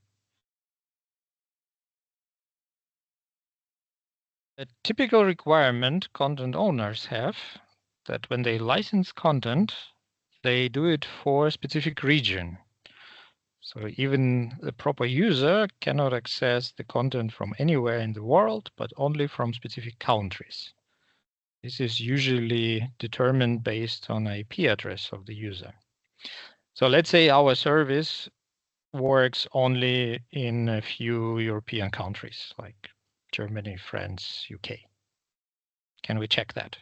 A typical requirement content owners have that when they license content, they do it for a specific region. So even the proper user cannot access the content from anywhere in the world, but only from specific countries. This is usually determined based on IP address of the user. So let's say our service works only in a few European countries like Germany, France, UK. Can we check that?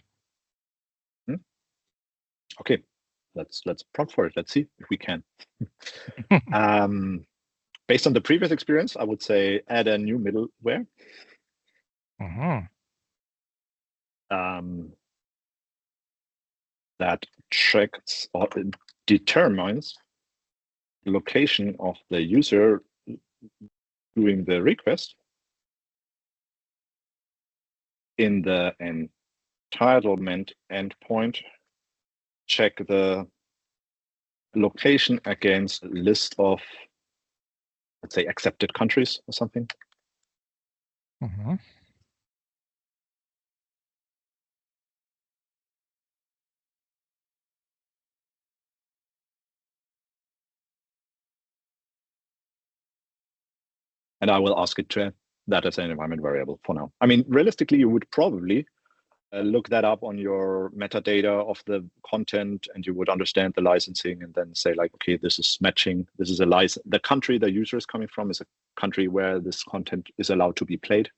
Okay, let's prompt for it. Let's see if we can. Based on the previous experience, I would say add a new middleware. That checks or determines the location of the user doing the request in the entitlement endpoint. Check the location against a list of, let's say, accepted countries or something. And I will ask it to add that as an environment variable for now. I mean, realistically, you would probably look that up on your metadata of the content, and you would understand the licensing and then say like, okay, this is matching. This is a license. The country the user is coming from is a country where this content is allowed to be played,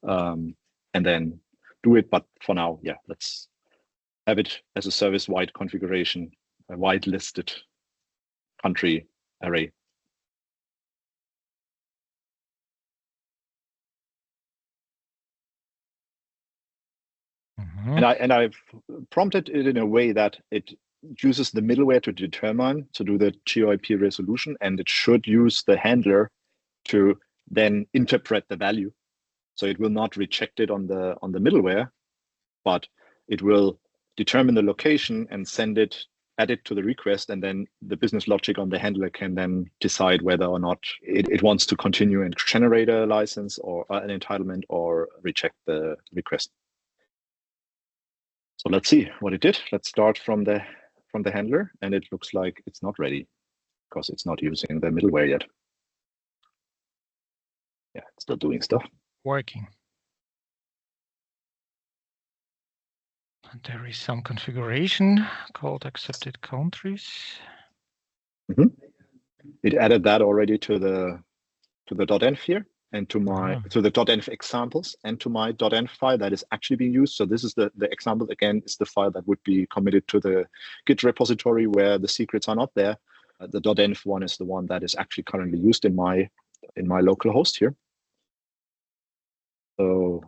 and then do it. But for now, yeah, let's have it as a service-wide configuration whitelisted country array. Mm-hmm. And I've prompted it in a way that it uses the middleware to determine, to do the GeoIP resolution, and it should use the handler to then interpret the value. So it will not reject it on the middleware, but it will determine the location and add it to the request, and then the business logic on the handler can then decide whether or not it wants to continue and generate a license or an entitlement or reject the request. So let's see what it did. Let's start from the handler, and it looks like it's not ready because it's not using the middleware yet. Yeah, it's still doing stuff. Working. And there is some configuration called accepted countries. Mm-hmm. It added that already to the .env here, and to the .env examples, and to my .env file that is actually being used. So this is the example, again, is the file that would be committed to the Git repository where the secrets are not there. The .env one is the one that is actually currently used in my local host here. So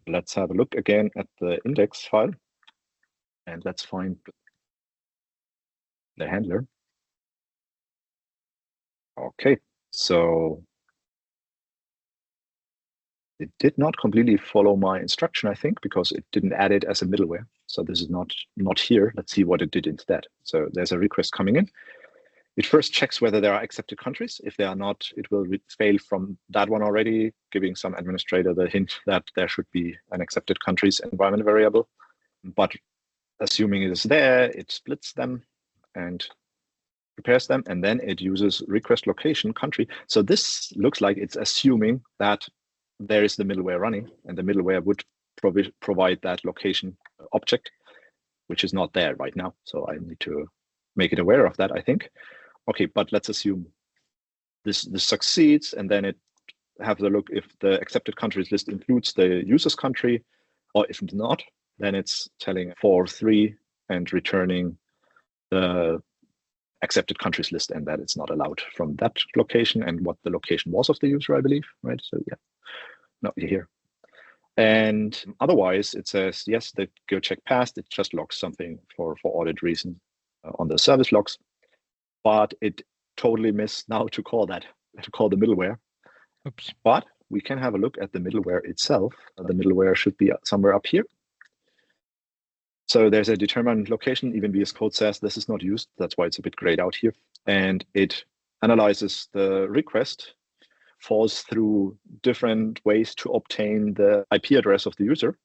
let's have a look again at the index file, and let's find the handler. Okay, so it did not completely follow my instruction, I think, because it didn't add it as a middleware. So this is not here. Let's see what it did instead. So there's a request coming in. It first checks whether there are accepted countries. If they are not, it will fail from that one already, giving some administrator the hint that there should be an accepted countries environment variable. But assuming it is there, it splits them and prepares them, and then it uses request location country. So this looks like it's assuming that there is the middleware running, and the middleware would provide that location object, which is not there right now. So I need to make it aware of that, I think. Okay, but let's assume this succeeds, and then it have a look if the accepted countries list includes the user's country, or if not, then it's telling for 3 and returning the accepted countries list, and that it's not allowed from that location, and what the location was of the user, I believe, right? So yeah, no, here. And otherwise, it says, yes, the go check passed. It just logs something for audit reason on the service logs. But it totally missed now to call the middleware. Oops. But we can have a look at the middleware itself. The middleware should be somewhere up here. So there's a determined location. Even VSCode says this is not used. That's why it's a bit grayed out here. And it analyzes the request, falls through different ways to obtain the IP address of the user.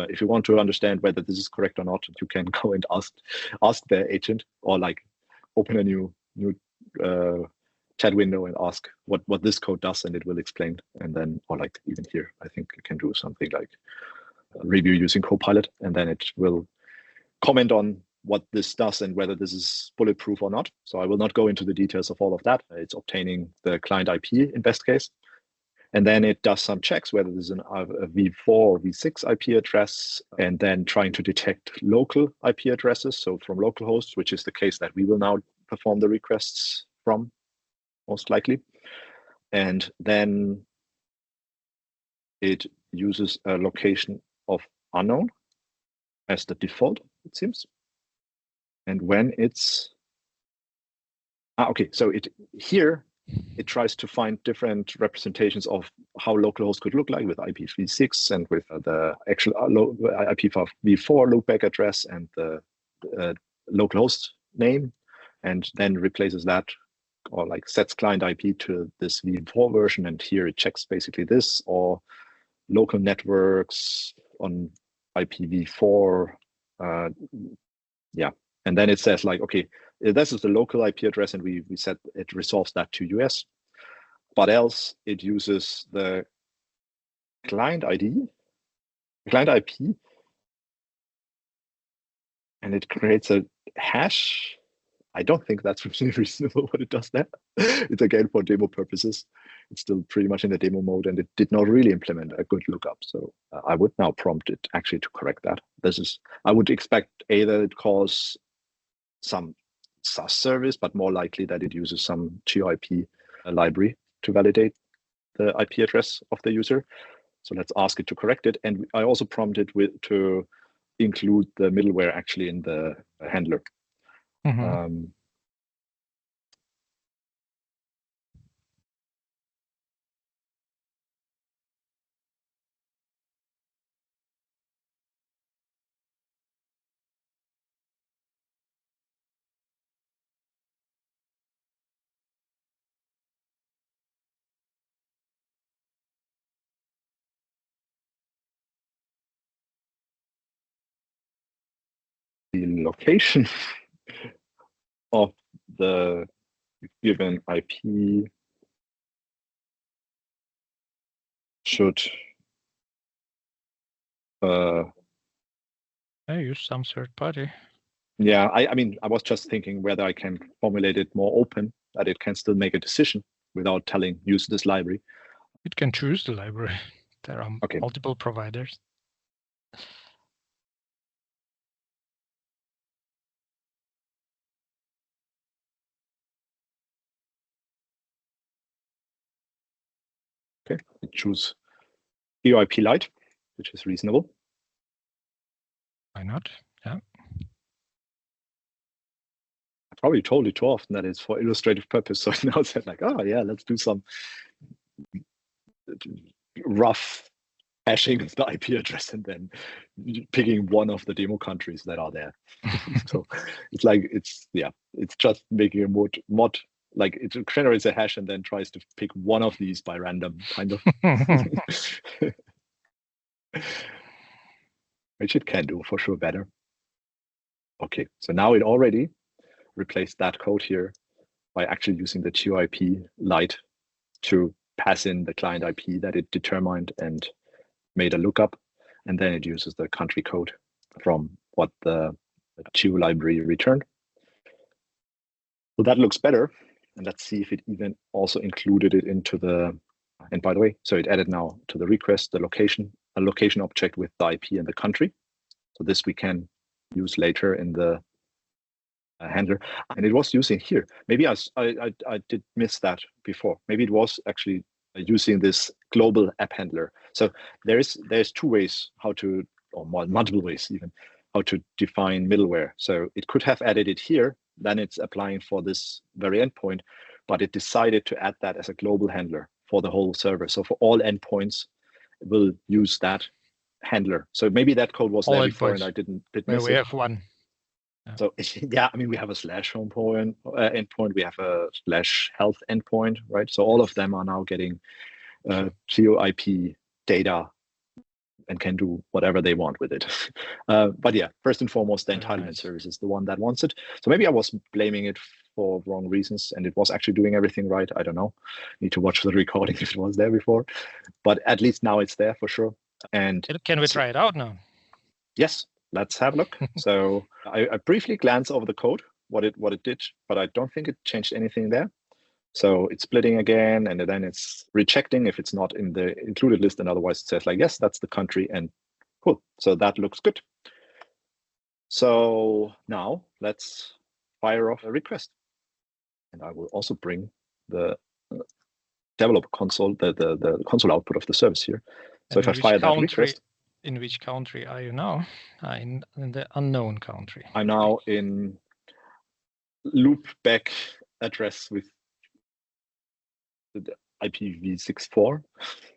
If you want to understand whether this is correct or not, you can go and ask the agent, or like open a new chat window and ask what this code does, and it will explain. And then, or like even here, I think you can do something like review using Copilot, and then it will comment on what this does and whether this is bulletproof or not. So I will not go into the details of all of that. It's obtaining the client IP in best case. And then it does some checks, whether there's a v4 or v6 IP address, and then trying to detect local IP addresses. So from local hosts, which is the case that we will now perform the requests from, most likely. And then it uses a location of unknown as the default, it seems. And when it's okay, so it tries to find different representations of how localhost could look like with IPv6 and with the actual IPv4 loopback address and the localhost name, and then replaces that, or like sets client IP to this v4 version, and here it checks basically this, or local networks on IPv4. Yeah, and then it says like, okay, this is the local IP address, and we said it resolves that to US, but else it uses the client ID, client IP, and it creates a hash. I don't think that's really reasonable what it does there. It's again for demo purposes. It's still pretty much in the demo mode, and it did not really implement a good lookup. So I would now prompt it actually to correct that. I would expect either it calls some SaaS service, but more likely that it uses some GeoIP library to validate the IP address of the user. So let's ask it to correct it. And I also prompted to include the middleware actually in the handler. The location of the given IP should I use some third party. Yeah, I mean, I was just thinking whether I can formulate it more open, that it can still make a decision without telling use this library. It can choose the library. There are multiple providers. Okay, choose EOIP Lite, which is reasonable. Why not? Yeah. I probably told it too often that it's for illustrative purpose. So now it's like, oh yeah, let's do some rough hashing of the IP address and then picking one of the demo countries that are there. So it's like, it's just making a mod, like it generates a hash and then tries to pick one of these by random, kind of. Which it can do for sure better. Okay, so now it already replaced that code here by actually using the GeoIP Lite to pass in the client IP that it determined and made a lookup, and then it uses the country code from what the Geo library returned. So that looks better, and let's see if it even also included it into the, and by the way, so it added now to the request the location, a location object with the IP and the country. So this we can use later in the handler, and it was using here. Maybe I did miss that before. Maybe it was actually using this global app handler. So there's two ways how to, or multiple ways even, how to define middleware. So it could have added it here, then it's applying for this very endpoint, but it decided to add that as a global handler for the whole server. So for all endpoints, it will use that handler. So maybe that code was all there before and I didn't miss we it. have one. Yeah. So yeah, I mean, we have a / home point endpoint, we have a / health endpoint, right? So all of them are now getting GeoIP data and can do whatever they want with it. But yeah, first and foremost, the entitlement service is the one that wants it. So maybe I was blaming it for wrong reasons and it was actually doing everything right. I don't know. Need to watch the recording if it was there before. But at least now it's there for sure. And can we try it out now? Yes, let's have a look. So I briefly glanced over the code, what it did, but I don't think it changed anything there. So it's splitting again, and then it's rejecting if it's not in the included list, and otherwise it says like, yes, that's the country, and cool. So that looks good. So now let's fire off a request. And I will also bring the developer console, the console output of the service here. So if I fire that request. In which country are you now? In the unknown country. I'm now in loopback address with the IPv64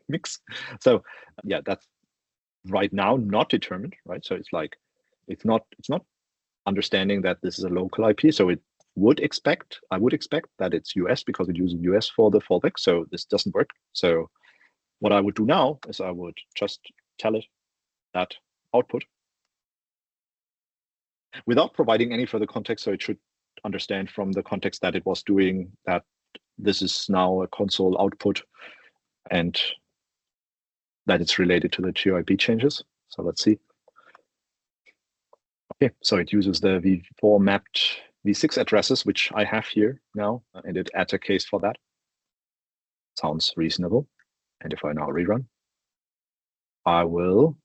mix. So yeah, that's right now not determined, right? So it's like it's not understanding that this is a local IP. So I would expect that it's US because it uses US for the fallback. So this doesn't work. So what I would do now is I would just tell it that output without providing any further context. So it should understand from the context that it was doing that this is now a console output and that it's related to the GeoIP changes. So let's see. Okay, so it uses the v4 mapped v6 addresses, which I have here now, and it adds a case for that. Sounds reasonable. And if I now rerun, I will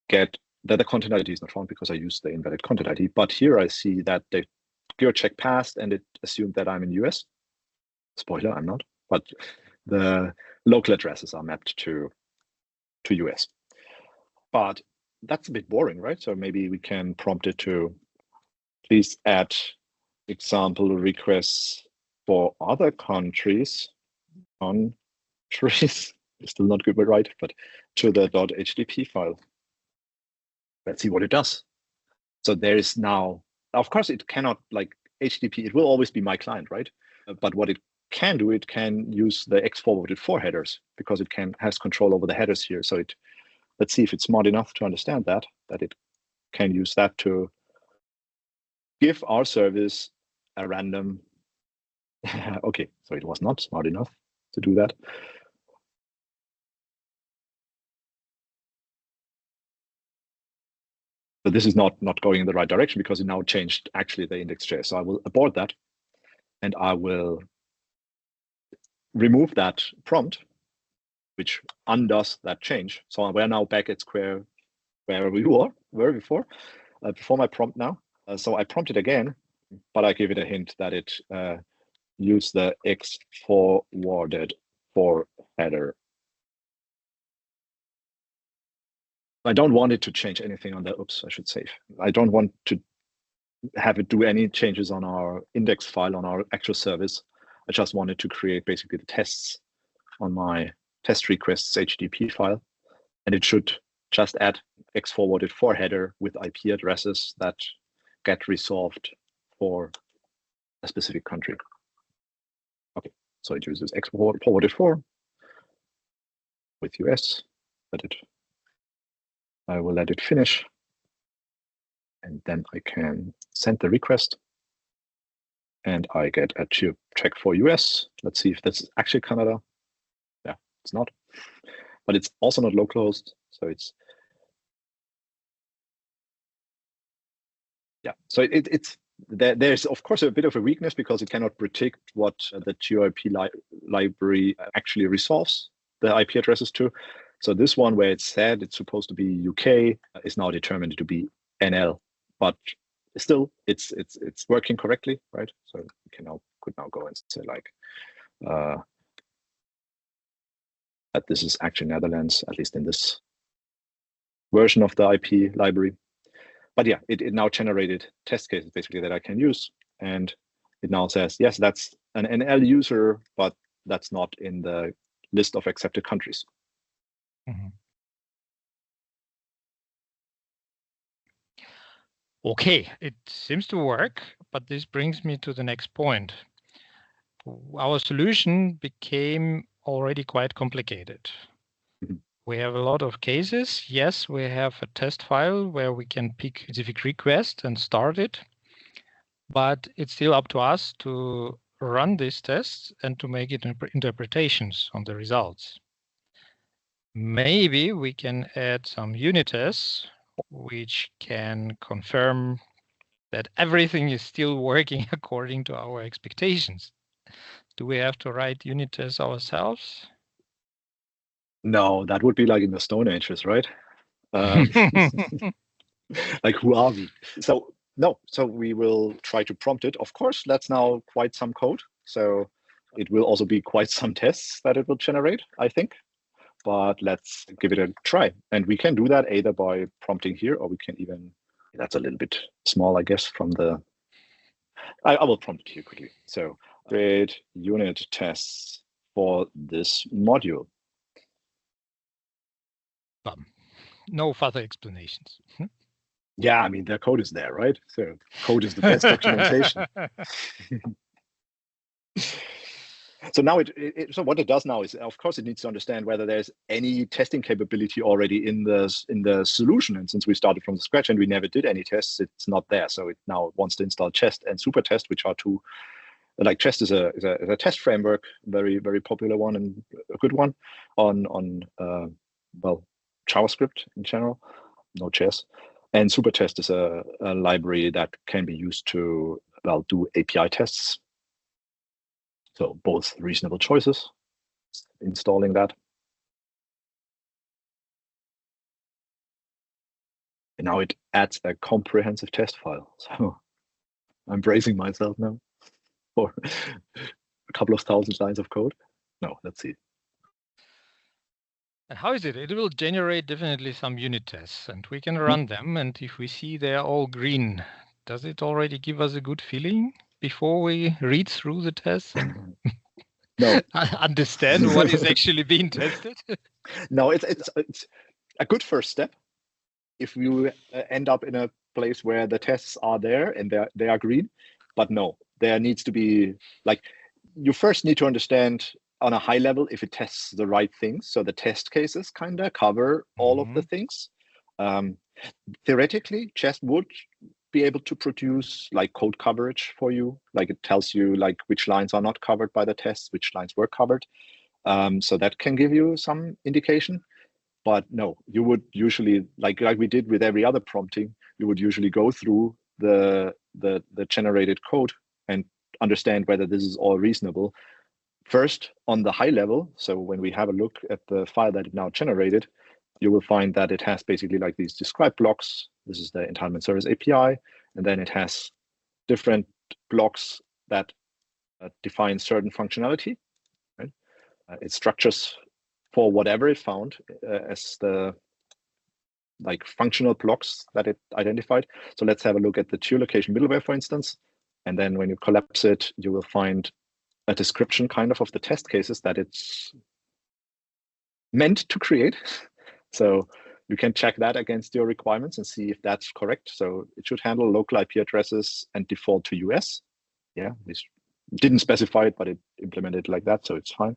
get that the content ID is not found because I used the invalid content ID. But here I see that the secure check passed, and it assumed that I'm in US. Spoiler, I'm not, but the local addresses are mapped to US. But that's a bit boring, right? So maybe we can prompt it to please add example requests for other countries. Still not good, but right, but to the .hdp file. Let's see what it does. So there is now, of course, it cannot like HTTP. It will always be my client, right? But what it can do, it can use the X forwarded for headers because it has control over the headers here. So let's see if it's smart enough to understand that it can use that to give our service a random. Okay, so it was not smart enough to do that. But this is not going in the right direction because it now changed actually the index.js. So I will abort that and I will remove that prompt, which undoes that change. So we're now back at square where we were before my prompt now. So I prompt it again, but I give it a hint that it use the X forwarded for header. I don't want it to change anything on the, oops, I should save. I don't want to have it do any changes on our index file on our actual service. I just wanted to create basically the tests on my test requests HTTP file. And it should just add X forwarded for header with IP addresses that get resolved for a specific country. Okay, so it uses X forwarded for with US. I will let it finish. And then I can send the request. And I get a check for US. Let's see if this is actually Canada. Yeah, it's not. But it's also not localhost. So it's, yeah. So there's of course a bit of a weakness because it cannot predict what the GRP library actually resolves the IP addresses to. So this one where it said it's supposed to be UK is now determined to be NL, but still it's working correctly, right? So we could now go and say like that this is actually Netherlands, at least in this version of the IP library. But yeah, it now generated test cases basically that I can use, and it now says yes, that's an NL user, but that's not in the list of accepted countries. Mm-hmm. Okay, it seems to work, but this brings me to the next point. Our solution became already quite complicated. Mm-hmm. We have a lot of cases. Yes, we have a test file where we can pick a specific request and start it, but it's still up to us to run these tests and to make it interpretations on the results. Maybe we can add some unit tests which can confirm that everything is still working according to our expectations. Do we have to write unit tests ourselves? No, that would be like in the Stone Ages, right? Like, who are we? So no, so we will try to prompt it. Of course, that's now quite some code. So it will also be quite some tests that it will generate, I think. But let's give it a try. And we can do that either by prompting here, or we can even, that's a little bit small, I guess, from the, I will prompt it here quickly. So create unit tests for this module. No further explanations. Yeah, I mean, the code is there, right? So code is the best documentation. So now so what it does now is, of course, it needs to understand whether there's any testing capability already in the solution. And since we started from the scratch and we never did any tests, it's not there. So it now wants to install Chest and Supertest, which are two. Like Chest is a test framework, very very popular one and a good one on well, JavaScript in general, Node.js. And Supertest is a library that can be used to do API tests. So both reasonable choices, installing that. And now it adds a comprehensive test file. So I'm bracing myself now for a couple of thousand lines of code. No, let's see. And how is it? It will generate definitely some unit tests, and we can run them. And if we see they're all green, does it already give us a good feeling before we read through the tests and no. understand what is actually being tested? No, it's a good first step. If you end up in a place where the tests are there and they are green, but no, there needs to be, like, you first need to understand on a high level if it tests the right things. So the test cases kind of cover all of the things. Theoretically, Jest would be able to produce like code coverage for you. Like it tells you like which lines are not covered by the tests, which lines were covered. So that can give you some indication. But no, you would usually, like we did with every other prompting, you would usually go through the generated code and understand whether this is all reasonable. First, on the high level, so when we have a look at the file that it now generated, you will find that it has basically like these describe blocks. This is the entitlement service API, and then it has different blocks that define certain functionality. Right? It structures for whatever it found as the like functional blocks that it identified. So let's have a look at the geolocation middleware, for instance. And then when you collapse it, you will find a description kind of the test cases that it's meant to create. So you can check that against your requirements and see if that's correct. So it should handle local IP addresses and default to US. Yeah, this didn't specify it, but it implemented like that, so it's fine.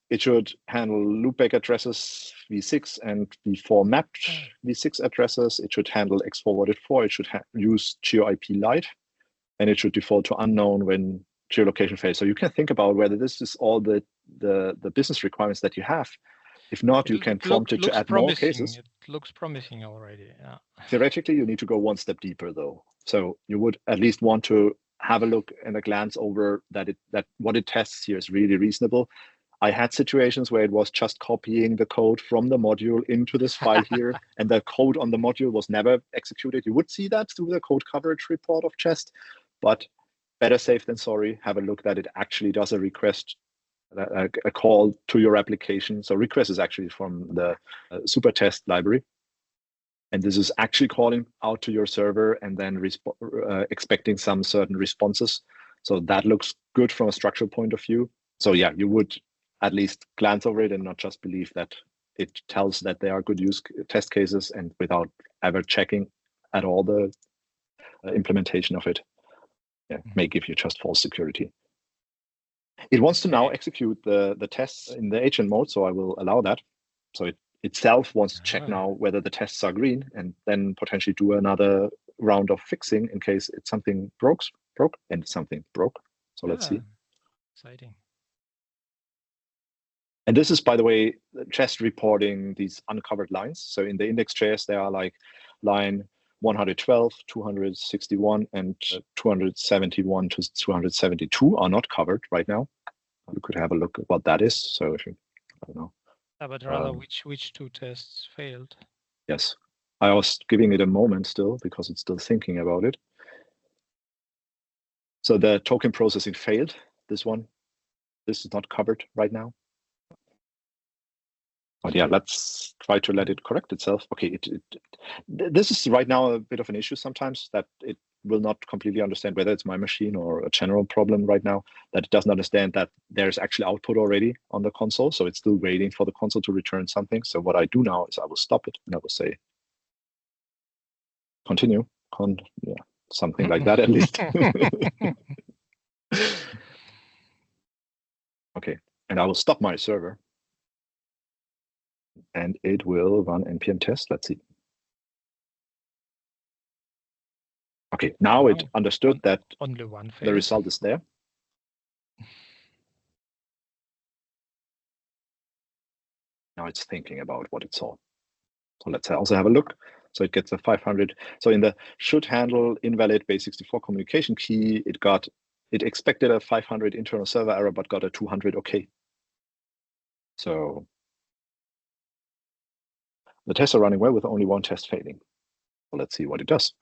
It should handle loopback addresses v6 and v4 mapped v6 addresses. It should handle x-forwarded 4. It should use GeoIP Lite, and it should default to unknown when geolocation fails. So you can think about whether this is all the business requirements that you have. If not, you can prompt it to add more cases. It looks promising already. Yeah. Theoretically, you need to go one step deeper, though. So you would at least want to have a look and a glance over that what it tests here is really reasonable. I had situations where it was just copying the code from the module into this file here, and the code on the module was never executed. You would see that through the code coverage report of Jest, but better safe than sorry. Have a look that it actually does a request, a call to your application. So request is actually from the super test library. And this is actually calling out to your server and then expecting some certain responses. So that looks good from a structural point of view. So yeah, you would at least glance over it and not just believe that it tells that they are good use test cases and without ever checking at all the implementation of it. Yeah, may give you just false security. It wants to now execute the tests in the agent mode, so I will allow that. So it itself wants to check now whether the tests are green and then potentially do another round of fixing in case it's something broke and something broke. So let's see. Exciting. And this is, by the way, just reporting these uncovered lines. So in the index.js, there are like line 112, 261, and 271 to 272 are not covered right now. We could have a look at what that is. So if you, I don't know. But rather, which two tests failed? Yes, I was giving it a moment still because it's still thinking about it. So the token processing failed. This one, this is not covered right now. But yeah, let's try to let it correct itself. Okay, this is right now a bit of an issue sometimes that it will not completely understand whether it's my machine or a general problem right now, that it doesn't understand that there's actually output already on the console. So it's still waiting for the console to return something. So what I do now is I will stop it and I will say, continue, yeah, something like that at least. Okay, and I will stop my server. And it will run npm test. Let's see. Okay, now it understood that only one the result is there. Now it's thinking about what it saw. So let's also have a look. So it gets a 500. So in the should handle invalid base64 communication key, it expected a 500 internal server error, but got a 200 okay. So the tests are running well with only one test failing. So let's see what it does.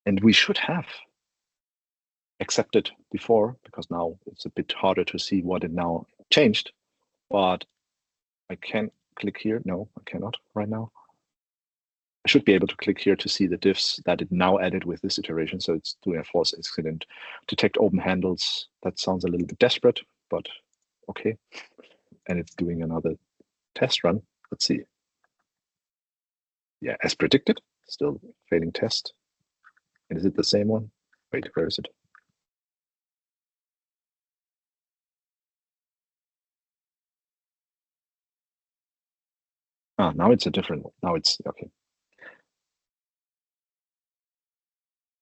And we should have accepted before, because now it's a bit harder to see what it now changed. But I can't click here. No, I cannot right now. I should be able to click here to see the diffs that it now added with this iteration. So it's doing a false incident, detect open handles. That sounds a little bit desperate, but okay. And it's doing another test run. Let's see. Yeah, as predicted, still failing test. And is it the same one? Wait, where is it? Ah, now it's a different one. Now it's okay.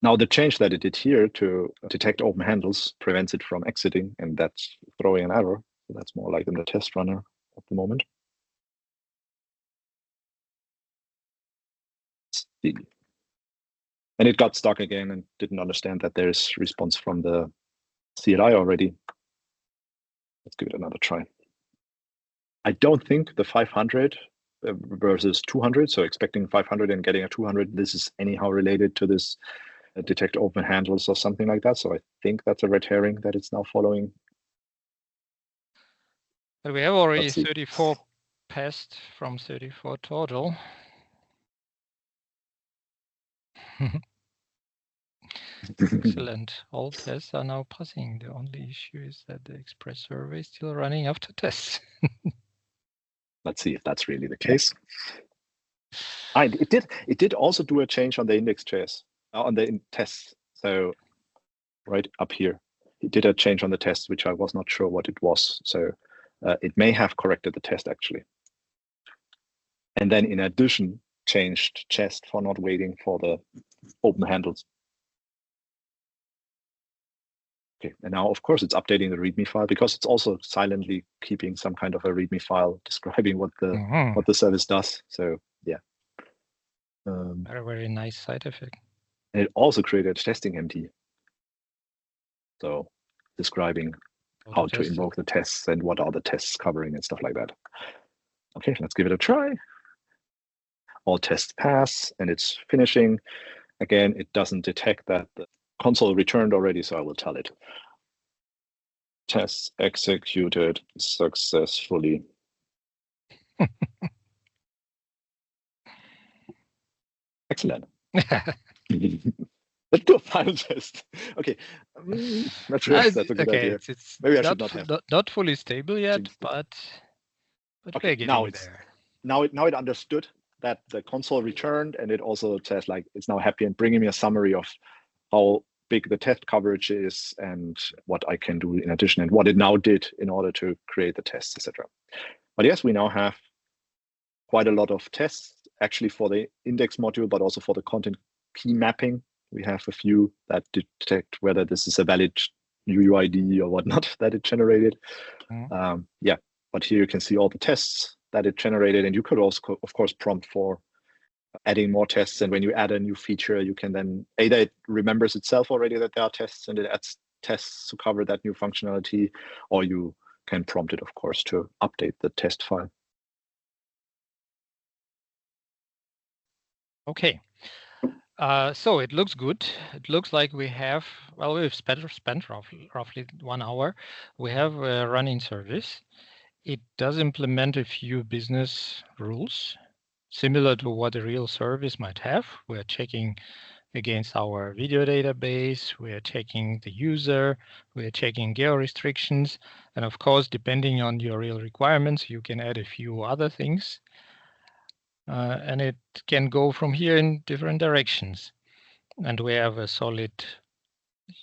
Now the change that it did here to detect open handles prevents it from exiting, and that's throwing an error. So that's more like in the test runner at the moment. And it got stuck again and didn't understand that there's response from the CLI already. Let's give it another try. I don't think the 500 versus 200, so expecting 500 and getting a 200, this is anyhow related to this detect open handles or something like that. So I think that's a red herring that it's now following. But we have already 34 passed from 34 total. Excellent. All tests are now passing. The only issue is that the Express survey is still running after tests. Let's see if that's really the case. It did also do a change on the index.js, on the tests. So right up here, it did a change on the test, which I was not sure what it was. So it may have corrected the test actually. And then in addition, changed chest for not waiting for the open handles. Okay, and now of course it's updating the README file because it's also silently keeping some kind of a README file describing what the service does. So yeah. Very nice side effect. And it also created testing MD. So describing how to invoke the tests and what are the tests covering and stuff like that. Okay, let's give it a try. All tests pass and it's finishing. Again, it doesn't detect that the console returned already, so I will tell it. Tests executed successfully. Excellent. Let's do a final test. Okay, not sure if that's a good idea. It's maybe I should not have. Not fully stable yet, but okay, we're getting there. Now it understood that the console returned, and it also says like it's now happy and bringing me a summary of how big the test coverage is and what I can do in addition and what it now did in order to create the tests, etc. But yes, we now have quite a lot of tests actually for the index module, but also for the content key mapping. We have a few that detect whether this is a valid uUID or whatnot that it generated. Yeah, but here you can see all the tests that it generated, and you could also, of course, prompt for adding more tests. And when you add a new feature, you can then either it remembers itself already that there are tests and it adds tests to cover that new functionality, or you can prompt it, of course, to update the test file. Okay. So it looks good. It looks like we have, well, we've spent roughly 1 hour. We have a running service. It does implement a few business rules, similar to what a real service might have. We're checking against our video database. We're checking the user. We're checking geo restrictions. And of course, depending on your real requirements, you can add a few other things. And it can go from here in different directions. And we have a solid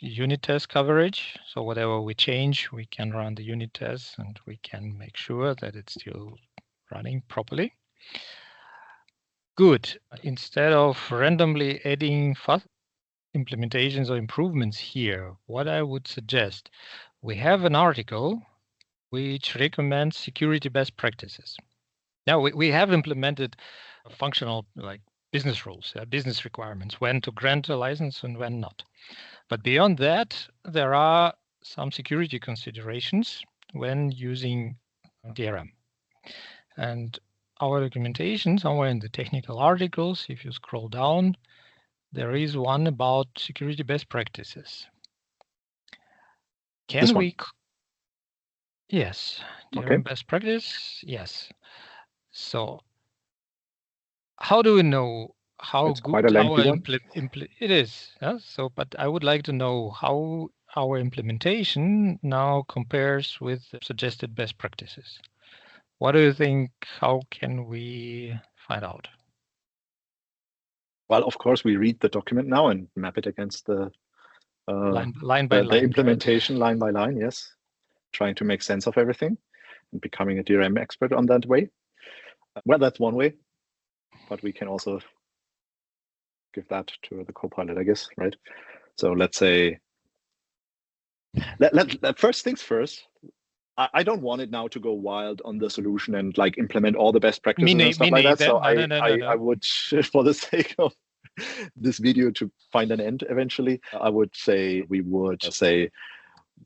unit test coverage. So whatever we change, we can run the unit tests and we can make sure that it's still running properly. Good. Instead of randomly adding implementations or improvements here, what I would suggest, we have an article which recommends security best practices. Now we have implemented functional like business rules, business requirements, when to grant a license and when not. But beyond that, there are some security considerations when using DRM. And our documentation, somewhere in the technical articles, if you scroll down, there is one about security best practices. Can This we? one. Yes, DRM Okay. best practice. Yes. So how do we know how It's good quite a lengthy our one. it is? Yeah? So, but I would like to know how our implementation now compares with suggested best practices. What do you think? How can we find out? Well, of course, we read the document now and map it against the Line by line, the implementation right? line by line. Yes, trying to make sense of everything and becoming a DRM expert on that way. Well, that's one way, but we can also give that to the Copilot, I guess, right? So let's say, let first things first. I don't want it now to go wild on the solution and like implement all the best practices and stuff like that. So I would, for the sake of this video to find an end eventually, I would say we would say,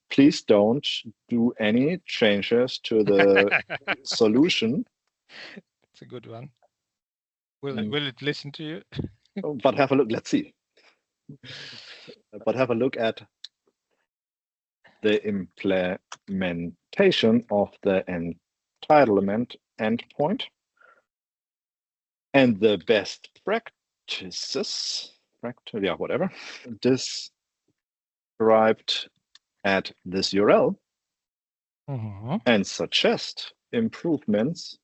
please don't do any changes to the solution. It's a good one. Will it listen to you? But have a look. Let's see. But have a look at the implementation of the entitlement endpoint and the best practices, whatever, described at this URL, and suggest improvements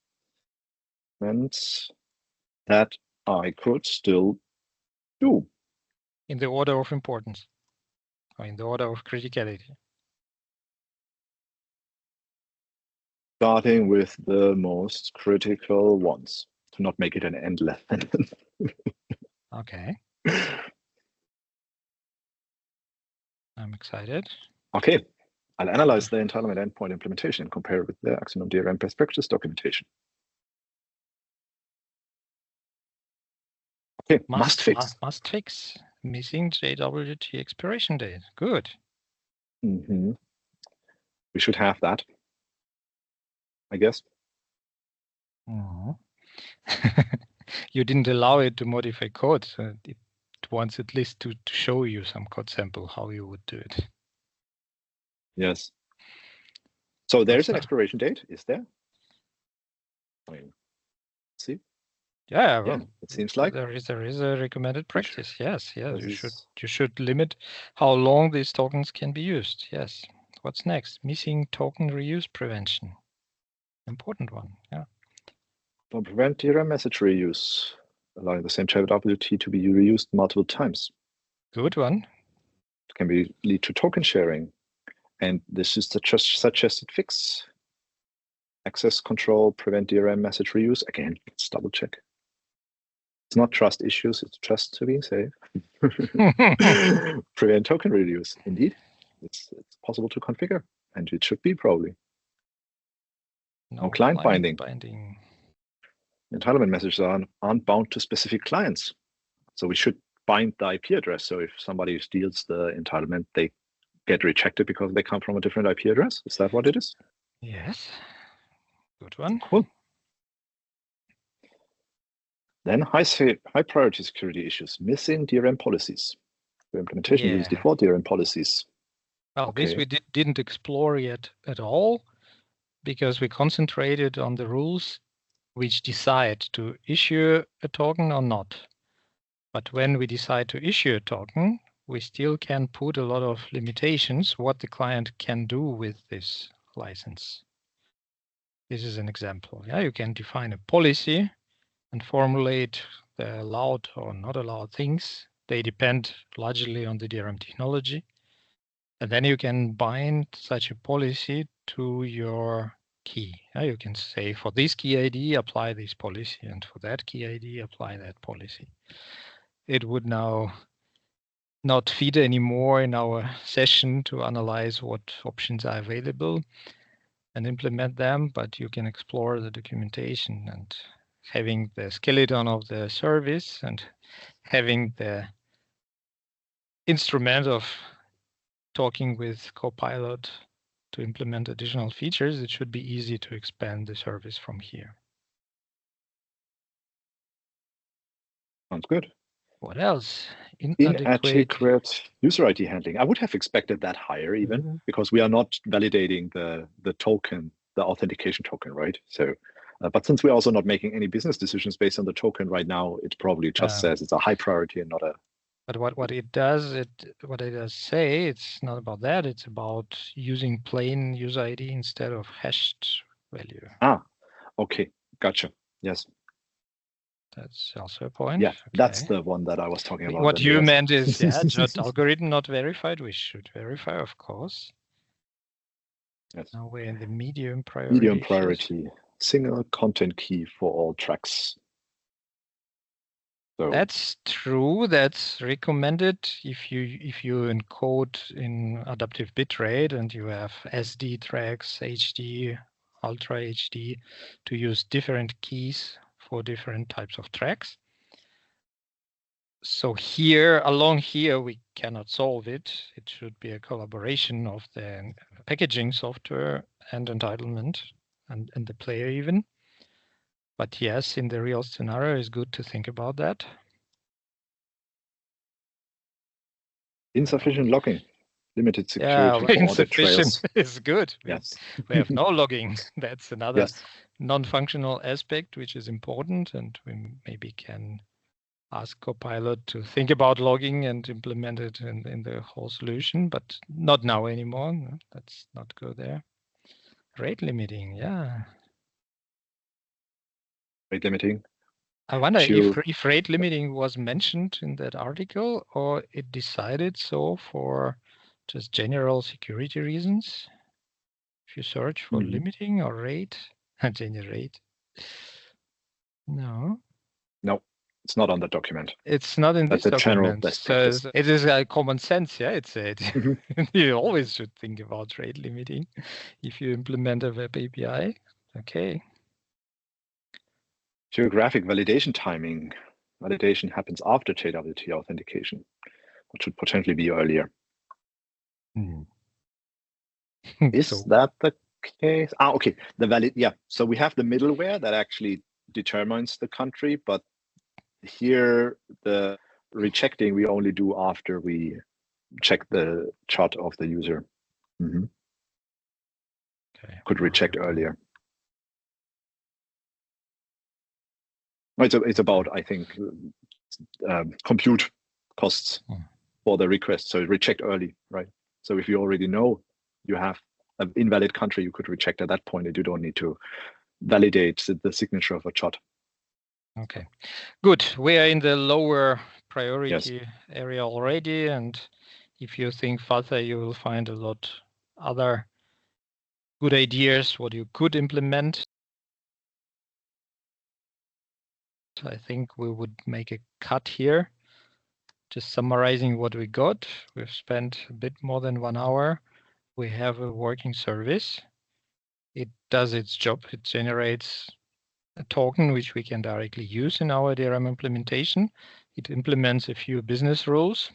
that I could still do. In the order of importance, or in the order of criticality. Starting with the most critical ones, to not make it an endless sentence. Okay. I'm excited. Okay. I'll analyze the entitlement endpoint implementation and compare it with the Axinom DRM best practice documentation. Okay, must fix. Must fix. Missing JWT expiration date. Good. We should have that, I guess. You didn't allow it to modify code, so it wants at least to show you some code sample how you would do it. Yes. So there's an expiration date, is there? I mean, see. Yeah, well, it seems like there is a recommended practice. Yes, you should limit how long these tokens can be used. Yes. What's next? Missing token reuse prevention. Important one. Yeah. Don't prevent DRM message reuse, allowing the same JWT to be reused multiple times. Good one. It can lead to token sharing, and this is the suggested fix. Access control, prevent DRM message reuse. Again, let's double check. It's not trust issues, it's just to be safe. Prevent token reuse. Indeed, it's possible to configure, and it should be probably. No client binding. Entitlement messages aren't bound to specific clients. So we should bind the IP address. So if somebody steals the entitlement, they get rejected because they come from a different IP address. Is that what it is? Yes. Good one. Cool. Then high priority security issues, missing DRM policies. The implementation use default DRM policies. Well, this we didn't explore yet at all, because we concentrated on the rules which decide to issue a token or not. But when we decide to issue a token, we still can put a lot of limitations what the client can do with this license. This is an example. Yeah, you can define a policy and formulate the allowed or not allowed things. They depend largely on the DRM technology. And then you can bind such a policy to your key. You can say for this keyID, apply this policy, and for that keyID, apply that policy. It would now not fit anymore in our session to analyze what options are available and implement them, but you can explore the documentation, and having the skeleton of the service and having the instrument of talking with Copilot to implement additional features, it should be easy to expand the service from here. Sounds good. What else? Inadequate user ID handling. I would have expected that higher even because we are not validating the token, the authentication token, right? So, but since we're also not making any business decisions based on the token right now, it probably just says it's a high priority and not a. But what it does say, it's not about that. It's about using plain user ID instead of hashed value. Ah, okay, gotcha. Yes. That's also a point. Yeah, that's the one that I was talking about. What you meant is, just algorithm not verified. We should verify, of course. Yes. Now we're in the medium priority. Medium priority, single content key for all tracks. So that's true. That's recommended if you encode in adaptive bitrate and you have SD tracks, HD, Ultra HD, to use different keys for different types of tracks. So along here, we cannot solve it. It should be a collaboration of the packaging software and entitlement and the player even. But yes, in the real scenario, it's good to think about that. Insufficient logging, limited security for audit trails. Is good. Yes. We have no logging. That's another non-functional aspect, which is important, and we maybe can ask Copilot to think about logging and implement it in the whole solution, but not now anymore. No, let's not go there. Rate limiting, yeah. Rate limiting. I wonder if rate limiting was mentioned in that article or it decided so for just general security reasons. If you search for limiting or rate, generate. No. No. It's not on the document. It's not in this document. So it is a common sense, yeah, it said. You always should think about rate limiting if you implement a web API. Okay. Geographic validation timing. Validation happens after JWT authentication, which should potentially be earlier. Is that the case? Okay. So we have the middleware that actually determines the country, but here, the rejecting we only do after we check the chart of the user. Okay. Could reject earlier. It's about, I think, compute costs for the request. So reject early, right? So if you already know you have an invalid country, you could reject at that point, and you don't need to validate the signature of a chart. Okay, good. We are in the lower priority area already, and if you think further, you will find a lot other good ideas what you could implement. I think we would make a cut here. Just summarizing what we got. We've spent a bit more than 1 hour. We have a working service. It does its job. It generates a token which we can directly use in our DRM implementation. It implements a few business rules,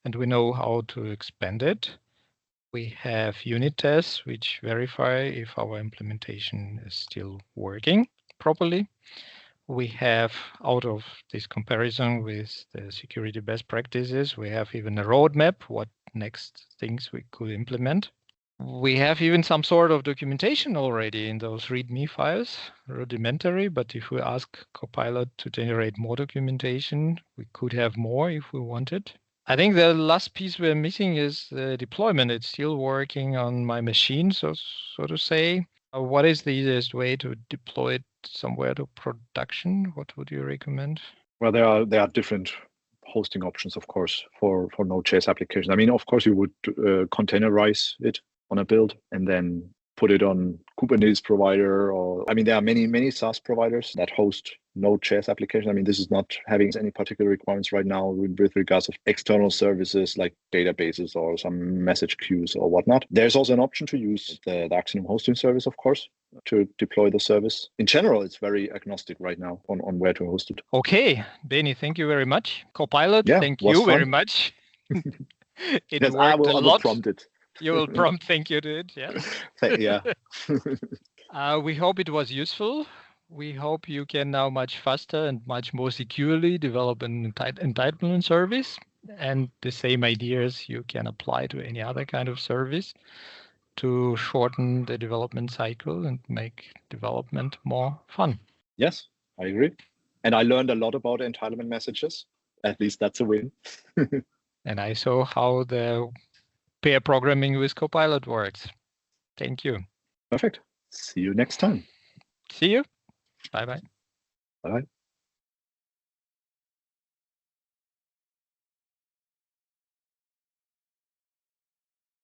and we know how to expand it. We have unit tests which verify if our implementation is still working properly. We have, out of this comparison with the security best practices, we have even a roadmap, what next things we could implement. We have even some sort of documentation already in those README files, rudimentary, but if we ask Copilot to generate more documentation, we could have more if we wanted. I think the last piece we're missing is the deployment. It's still working on my machine, so to say. What is the easiest way to deploy it somewhere to production? What would you recommend? Well, there are different hosting options, of course, for Node.js applications. I mean, of course, you would containerize it on a build and then put it on Kubernetes provider, or I mean, there are many SaaS providers that host Node.js applications. I mean, this is not having any particular requirements right now with regards of external services like databases or some message queues or whatnot. There's also an option to use the Axinom hosting service, of course, to deploy the service. In general, it's very agnostic right now on where to host it. Okay, Benny, thank you very much. Copilot, thank you very much. It worked a lot. I will prompt it. You will prompt thank you to it, yeah. Yeah. We hope it was useful. We hope you can now much faster and much more securely develop an entitlement service. And the same ideas you can apply to any other kind of service to shorten the development cycle and make development more fun. Yes, I agree. And I learned a lot about entitlement messages. At least that's a win. And I saw how the pair programming with Copilot works. Thank you. Perfect. See you next time. See you. Bye-bye. Bye.